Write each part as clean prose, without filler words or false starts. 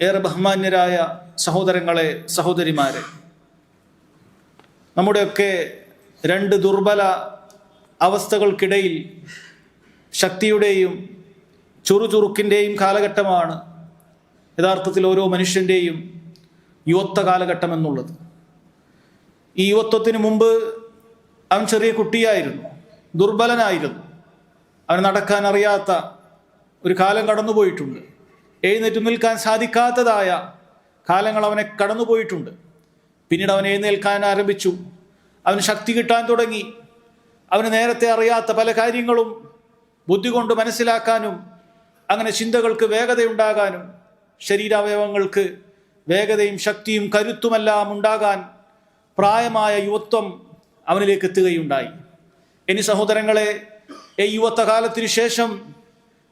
ഏറെ ബഹുമാന്യരായ സഹോദരങ്ങളെ, സഹോദരിമാരെ, നമ്മുടെയൊക്കെ രണ്ട് ദുർബല അവസ്ഥകൾക്കിടയിൽ ശക്തിയുടെയും ചുറുചുറുക്കിൻ്റെയും കാലഘട്ടമാണ് യഥാർത്ഥത്തിൽ ഓരോ മനുഷ്യൻ്റെയും യുവത്വ കാലഘട്ടം എന്നുള്ളത്. ഈ യുവത്വത്തിന് മുമ്പ് അവൻ ചെറിയ കുട്ടിയായിരുന്നു, ദുർബലനായിരുന്നു, അവന് നടക്കാൻ അറിയാത്ത ഒരു കാലം കടന്നുപോയിട്ടുണ്ട്. എഴുന്നേറ്റ് നിൽക്കാൻ സാധിക്കാത്തതായ കാലങ്ങൾ അവനെ കടന്നുപോയിട്ടുണ്ട്. പിന്നീട് അവൻ എഴുന്നേൽക്കാൻ ആരംഭിച്ചു, അവന് ശക്തി കിട്ടാൻ തുടങ്ങി. അവന് നേരത്തെ അറിയാത്ത പല കാര്യങ്ങളും ബുദ്ധി കൊണ്ട് മനസ്സിലാക്കാനും അങ്ങനെ ചിന്തകൾക്ക് വേഗതയുണ്ടാകാനും ശരീരാവയവങ്ങൾക്ക് വേഗതയും ശക്തിയും കരുത്തുമെല്ലാം ഉണ്ടാകാൻ പ്രായമായ യുവത്വം അവനിലേക്ക് എത്തുകയുണ്ടായി. ഇനി സഹോദരങ്ങളെ, ഈ യുവത്വകാലത്തിന് ശേഷം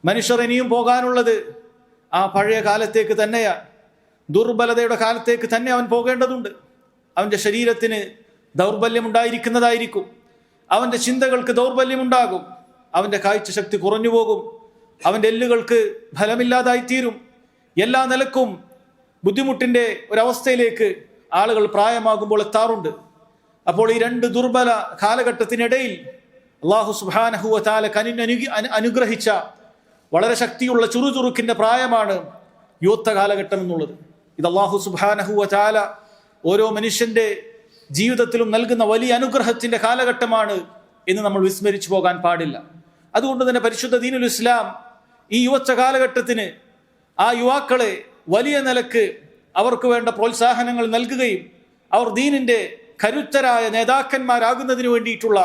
മനുഷ്യർ ഇനിയും പോകാനുള്ളത് ആ പഴയ കാലത്തേക്ക് തന്നെയാണ്. ദുർബലതയുടെ കാലത്തേക്ക് തന്നെ അവൻ പോകേണ്ടതുണ്ട്. അവൻ്റെ ശരീരത്തിന് ദൗർബല്യമുണ്ടായിരിക്കുന്നതായിരിക്കും, അവൻ്റെ ചിന്തകൾക്ക് ദൗർബല്യമുണ്ടാകും, അവൻ്റെ കാഴ്ചശക്തി കുറഞ്ഞു പോകും, അവൻ്റെ എല്ലുകൾക്ക് ഫലമില്ലാതായിത്തീരും. എല്ലാ നിലക്കും ബുദ്ധിമുട്ടിൻ്റെ ഒരവസ്ഥയിലേക്ക് ആളുകൾ പ്രായമാകുമ്പോൾ എത്താറുണ്ട്. അപ്പോൾ ഈ രണ്ട് ദുർബല കാലഘട്ടത്തിനിടയിൽ അല്ലാഹു സുബ്ഹാനഹു വ തആല അനുഗ്രഹിച്ച വളരെ ശക്തിയുള്ള ചുറുചുറുക്കിൻ്റെ പ്രായമാണ് യുവത്വ കാലഘട്ടം എന്നുള്ളത്. ഇത് അല്ലാഹു സുബ്ഹാനഹു വ തആല ഓരോ മനുഷ്യൻ്റെ ജീവിതത്തിലും നൽകുന്ന വലിയ അനുഗ്രഹത്തിൻ്റെ കാലഘട്ടമാണ് എന്ന് നമ്മൾ വിസ്മരിച്ചു പോകാൻ പാടില്ല. അതുകൊണ്ട് തന്നെ പരിശുദ്ധ ദീനുൽ ഇസ്ലാം ഈ യുവത്വ കാലഘട്ടത്തിന് ആ യുവാക്കളെ വലിയ നിലക്ക് അവർക്ക് വേണ്ട പ്രോത്സാഹനങ്ങൾ നൽകുകയും അവർ ദീനിൻ്റെ കരുത്തരായ നേതാക്കന്മാരാകുന്നതിന് വേണ്ടിയിട്ടുള്ള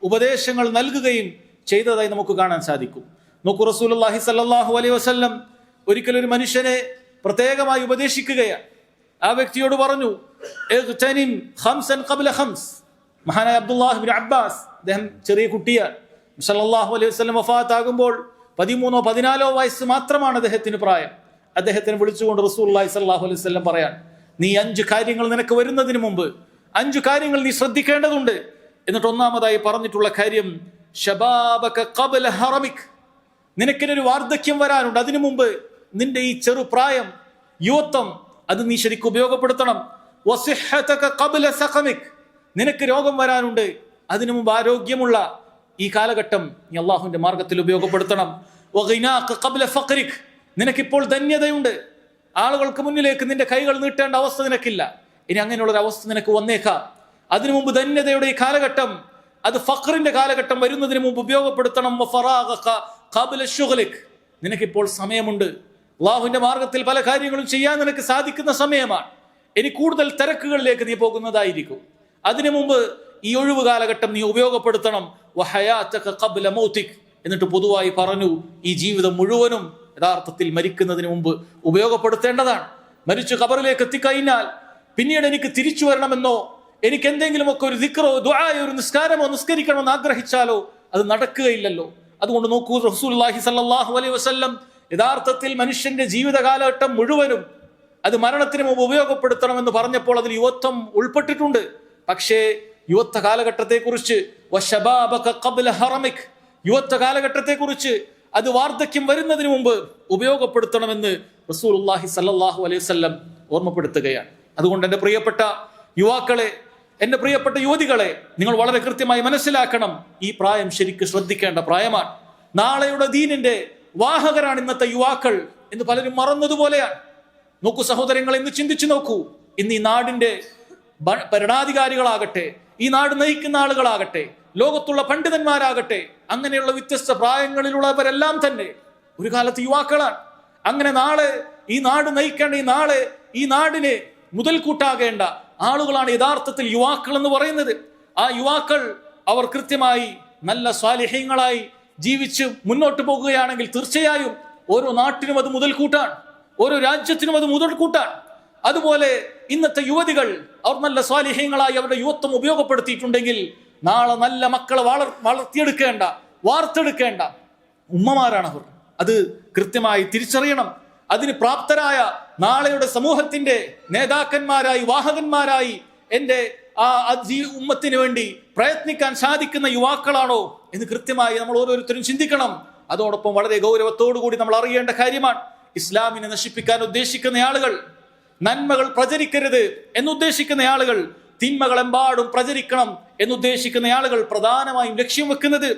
ഉപദേശങ്ങൾ നൽകുകയും ചെയ്തതായി നമുക്ക് കാണാൻ സാധിക്കും. നോക്കൂ, റസൂലുള്ളാഹി സ്വല്ലല്ലാഹു അലൈഹി വസല്ലം ഒരിക്കലൊരു മനുഷ്യനെ പ്രത്യേകമായി ഉപദേശിക്കുകയാണ്. ആ വ്യക്തിയോട് പറഞ്ഞു, ഇഗ്തനിം ഖംസൻ ഖബ്ല ഖംസ്. മഹാനായ അബ്ദുല്ലാഹ് ഇബ്നു അബ്ബാസ്, അദ്ദേഹം ചെറിയ കുട്ടിയാണ്. സല്ലല്ലാഹു അലൈഹി വസല്ലം വഫാത്താകുമ്പോൾ 13-14 വയസ്സ് മാത്രമാണ് അദ്ദേഹത്തിന് പ്രായം. അദ്ദേഹത്തിനെ വിളിച്ചുകൊണ്ട് റസൂലുള്ളാഹി സ്വല്ലല്ലാഹു അലൈഹി വസല്ലം പറയാൻ, നീ 5 കാര്യങ്ങൾ നിനക്ക് വരുന്നതിന് മുമ്പ് 5 കാര്യങ്ങൾ നീ ശ്രദ്ധിക്കേണ്ടതുണ്ട്. എന്നിട്ട് ഒന്നാമതായി പറഞ്ഞിട്ടുള്ള കാര്യം ശബാബക ഖബ്ല ഹറമിക്, നിനക്കിനൊരു വാർദ്ധക്യം വരാനുണ്ട്, അതിനു മുമ്പ് നിന്റെ ഈ ചെറുപ്രായം, യുവത്വം, അത് നീ ശരിക്കും ഉപയോഗപ്പെടുത്തണം. വസിഹ്ഹതക ഖബ്ല സഖമിക്, നിനക്ക് രോഗം വരാനുണ്ട്, അതിനു മുമ്പ് ആരോഗ്യമുള്ള ഈ കാലഘട്ടം നീ അള്ളാഹുവിന്റെ മാർഗത്തിൽ ഉപയോഗപ്പെടുത്തണം. വഗിനാക ഖബ്ല ഫഖ്രിക്, നിനക്കിപ്പോൾ ധന്യതയുണ്ട്, ആളുകൾക്ക് മുന്നിലേക്ക് നിന്റെ കൈകൾ നീട്ടേണ്ട അവസ്ഥ നിനക്കില്ല, ഇനി അങ്ങനെയുള്ളൊരു അവസ്ഥ നിനക്ക് വന്നേക്കാം. അതിനു മുമ്പ് ധന്യതയുടെ ഈ കാലഘട്ടം, അത് ഫഖറിന്റെ കാലഘട്ടം വരുന്നതിന് മുമ്പ് ഉപയോഗപ്പെടുത്തണം. വഫറാഗക ഖബ്ല ശുഗ്ലിക്, നിനക്കിപ്പോൾ സമയമുണ്ട്, അള്ളാഹുവിന്റെ മാർഗത്തിൽ പല കാര്യങ്ങളും ചെയ്യാൻ നിനക്ക് സാധിക്കുന്ന സമയമാണ്. ഇനി കൂടുതൽ തിരക്കുകളിലേക്ക് നീ പോകുന്നതായിരിക്കും. അതിനു മുമ്പ് ഈ ഒഴിവ് കാലഘട്ടം നീ ഉപയോഗപ്പെടുത്തണം. വഹയാതക ഖബ്ല മൗതിക്, എന്നിട്ട് പൊതുവായി പറഞ്ഞു, ഈ ജീവിതം മുഴുവനും യഥാർത്ഥത്തിൽ മരിക്കുന്നതിന് മുമ്പ് ഉപയോഗപ്പെടുത്തേണ്ടതാണ്. മരിച്ചു ഖബറിലേക്ക് എത്തിക്കഴിഞ്ഞാൽ പിന്നീട് എനിക്ക് തിരിച്ചു വരണമെന്നോ എനിക്ക് എന്തെങ്കിലുമൊക്കെ ഒരു ദിക്റോ ദുആയോ ഒരു നിസ്കാരമോ നിസ്കരിക്കണമെന്ന് ആഗ്രഹിച്ചാലോ അത് നടക്കുകയില്ലല്ലോ. അതുകൊണ്ട് നോക്കൂ, റസൂലുള്ളാഹി സ്വല്ലല്ലാഹു അലൈഹി വസല്ലം യഥാർത്ഥത്തിൽ മനുഷ്യന്റെ ജീവിത കാലഘട്ടം മുഴുവനും അത് മരണത്തിന് മുമ്പ് ഉപയോഗപ്പെടുത്തണമെന്ന് പറഞ്ഞപ്പോൾ അതിൽ യുവത്വം ഉൾപ്പെട്ടിട്ടുണ്ട്. പക്ഷേ യുവത്വ കാലഘട്ടത്തെക്കുറിച്ച് വശബാബക ഖബ്ല ഹറമിക്, യുവത്വ കാലഘട്ടത്തെക്കുറിച്ച് അത് വാർദ്ധക്യം വരുന്നതിന് മുമ്പ് ഉപയോഗപ്പെടുത്തണമെന്ന് റസൂലുള്ളാഹി സ്വല്ലല്ലാഹു അലൈഹി വസല്ലം ഓർമ്മപ്പെടുത്തുകയാണ്. അതുകൊണ്ട് എൻ്റെ പ്രിയപ്പെട്ട യുവാക്കളെ, എൻ്റെ പ്രിയപ്പെട്ട യുവതികളെ, നിങ്ങൾ വളരെ കൃത്യമായി മനസ്സിലാക്കണം, ഈ പ്രായം ശരിക്കും ശ്രദ്ധിക്കേണ്ട പ്രായമാണ്. നാളെയുടെ ദീനിന്റെ വാഹകരാണ് ഇന്നത്തെ യുവാക്കൾ എന്ന് പലരും മറന്നതുപോലെയാണ്. നോക്കൂ സഹോദരങ്ങൾ, ഇന്ന് ചിന്തിച്ചു നോക്കൂ, ഇന്ന് ഈ നാടിന്റെ ഭരണാധികാരികളാകട്ടെ, ഈ നാട് നയിക്കുന്ന ആളുകളാകട്ടെ, ലോകത്തുള്ള പണ്ഡിതന്മാരാകട്ടെ, അങ്ങനെയുള്ള വ്യത്യസ്ത പ്രായങ്ങളിലുള്ളവരെല്ലാം തന്നെ ഒരു കാലത്ത് യുവാക്കളാണ്. അങ്ങനെ നാളെ ഈ നാട് നയിക്കേണ്ട, ഈ നാടിനെ മുതൽക്കൂട്ടാകേണ്ട ആളുകളാണ് യഥാർത്ഥത്തിൽ യുവാക്കൾ എന്ന് പറയുന്നത്. ആ യുവാക്കൾ അവർ കൃത്യമായി നല്ല സ്വാലിഹ്യങ്ങളായി ജീവിച്ച് മുന്നോട്ട് പോകുകയാണെങ്കിൽ തീർച്ചയായും ഓരോ നാട്ടിനും അത് മുതൽക്കൂട്ടാണ്, ഓരോ രാജ്യത്തിനും അത് മുതൽക്കൂട്ടാണ്. അതുപോലെ ഇന്നത്തെ യുവതികൾ അവർ നല്ല സ്വാലിഹ്യങ്ങളായി അവരുടെ യുവത്വം ഉപയോഗപ്പെടുത്തിയിട്ടുണ്ടെങ്കിൽ നാളെ നല്ല മക്കളെ വളർത്തിയെടുക്കേണ്ട, വാർത്തെടുക്കേണ്ട ഉമ്മമാരാണ് അവർ. അത് കൃത്യമായി തിരിച്ചറിയണം. അതിന് പ്രാപ്തരായ നാളെയുടെ സമൂഹത്തിന്റെ നേതാക്കന്മാരായി, വാഹകന്മാരായി എൻ്റെ ഉമ്മത്തിന് വേണ്ടി പ്രയത്നിക്കാൻ സാധിക്കുന്ന യുവാക്കളാണോ എന്ന് കൃത്യമായി നമ്മൾ ഓരോരുത്തരും ചിന്തിക്കണം. അതോടൊപ്പം വളരെ ഗൗരവത്തോടു കൂടി നമ്മൾ അറിയേണ്ട കാര്യമാണ്, ഇസ്ലാമിനെ നശിപ്പിക്കാൻ ഉദ്ദേശിക്കുന്ന ആളുകൾ, നന്മകൾ പ്രചരിക്കരുത് എന്നുദ്ദേശിക്കുന്ന ആളുകൾ, തിന്മകളെമ്പാടും പ്രചരിക്കണം എന്നുദ്ദേശിക്കുന്ന ആളുകൾ പ്രധാനമായും ലക്ഷ്യം വെക്കുന്നത്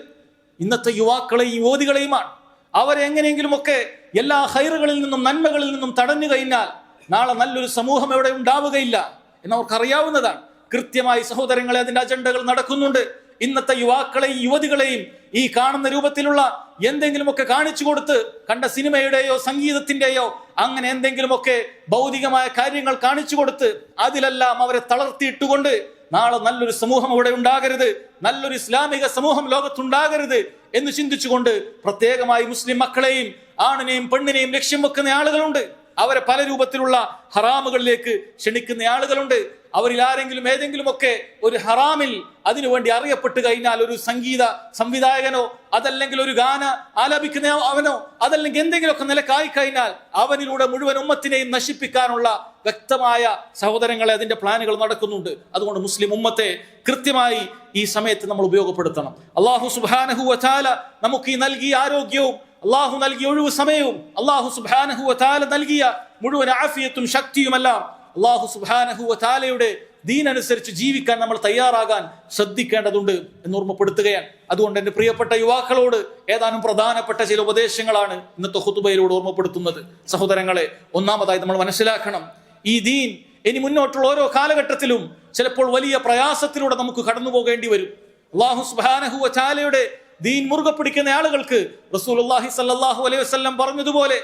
ഇന്നത്തെ യുവാക്കളെയും യുവതികളെയുമാണ്. അവരെ എങ്ങനെയെങ്കിലുമൊക്കെ എല്ലാ ഹൈറുകളിൽ നിന്നും നന്മകളിൽ നിന്നും തടഞ്ഞു കഴിഞ്ഞാൽ നാളെ നല്ലൊരു സമൂഹം എവിടെ ഉണ്ടാവുകയില്ല എന്നവർക്കറിയാവുന്നതാണ്. കൃത്യമായി സഹോദരങ്ങളെ അതിന്റെ അജണ്ടകൾ നടക്കുന്നുണ്ട്. ഇന്നത്തെ യുവാക്കളെയും യുവതികളെയും ഈ കാണുന്ന രൂപത്തിലുള്ള എന്തെങ്കിലുമൊക്കെ കാണിച്ചു കൊടുത്ത്, കണ്ട സിനിമയുടെയോ സംഗീതത്തിന്റെയോ അങ്ങനെ എന്തെങ്കിലുമൊക്കെ ഭൗതികമായ കാര്യങ്ങൾ കാണിച്ചു കൊടുത്ത് അതിലെല്ലാം അവരെ തളർത്തിയിട്ടുകൊണ്ട് നാളെ നല്ലൊരു സമൂഹം അവിടെ ഉണ്ടാകരുത്, നല്ലൊരു ഇസ്ലാമിക സമൂഹം ലോകത്തുണ്ടാകരുത് എന്ന് ചിന്തിച്ചുകൊണ്ട് പ്രത്യേകമായി മുസ്ലിം മക്കളെയും ആണിനെയും പെണ്ണിനെയും ലക്ഷ്യം വെക്കുന്ന ആളുകളുണ്ട്. അവരെ പല രൂപത്തിലുള്ള ഹറാമുകളിലേക്ക് ക്ഷണിക്കുന്ന ആളുകളുണ്ട്. അവരിൽ ആരെങ്കിലും ഏതെങ്കിലുമൊക്കെ ഒരു ഹറാമിൽ അതിനുവേണ്ടി അറിയപ്പെട്ട് കഴിഞ്ഞാൽ, ഒരു സംഗീത സംവിധായകനോ അതല്ലെങ്കിൽ ഒരു ഗാന ആലപിക്കുന്ന അവനോ അതല്ലെങ്കിൽ എന്തെങ്കിലുമൊക്കെ നിലക്കായി കഴിഞ്ഞാൽ അവനിലൂടെ മുഴുവൻ ഉമ്മത്തിനെയും നശിപ്പിക്കാനുള്ള വ്യക്തമായ സഹോദരങ്ങളെ അതിന്റെ പ്ലാനുകൾ നടക്കുന്നുണ്ട്. അതുകൊണ്ട് മുസ്ലിം ഉമ്മത്തെ കൃത്യമായി ഈ സമയത്ത് നമ്മൾ ഉപയോഗപ്പെടുത്തണം. അല്ലാഹു സുബ്ഹാനഹു വ തആല നമുക്ക് ഈ നൽകിയ ആരോഗ്യവും അള്ളാഹു നൽകിയ ഒഴിവ് സമയവും അള്ളാഹു സുബ്ഹാനഹു വ തആല നൽകിയ മുഴുവൻ ആഫിയത്തും ശക്തിയുമെല്ലാം അള്ളാഹു സുബ്ഹാനഹു വ തആലയുടെ ദീനനുസരിച്ച് ജീവിക്കാൻ നമ്മൾ തയ്യാറാകാൻ ശ്രദ്ധിക്കേണ്ടതുണ്ട് എന്ന് ഓർമ്മപ്പെടുത്തുകയാണ്. അതുകൊണ്ട് എന്റെ പ്രിയപ്പെട്ട യുവാക്കളോട് ഏതാനും പ്രധാനപ്പെട്ട ചില ഉപദേശങ്ങളാണ് ഇന്നത്തെ ഖുതുബയിലൂടെ ഓർമ്മപ്പെടുത്തുന്നത്. സഹോദരങ്ങളെ, ഒന്നാമതായി നമ്മൾ മനസ്സിലാക്കണം, ഈ ദീൻ ഇനി മുന്നോട്ടുള്ള ഓരോ കാലഘട്ടത്തിലും ചിലപ്പോൾ വലിയ പ്രയാസത്തിലൂടെ നമുക്ക് കടന്നു പോകേണ്ടി വരും. അള്ളാഹു സുബ്ഹാനഹു വ തആലയുടെ ദീൻ മുറുകെ പിടിക്കുന്ന ആളുകൾക്ക് റസൂലുള്ളാഹി സ്വല്ലല്ലാഹു അലൈഹി വസല്ലം പറഞ്ഞതുപോലെ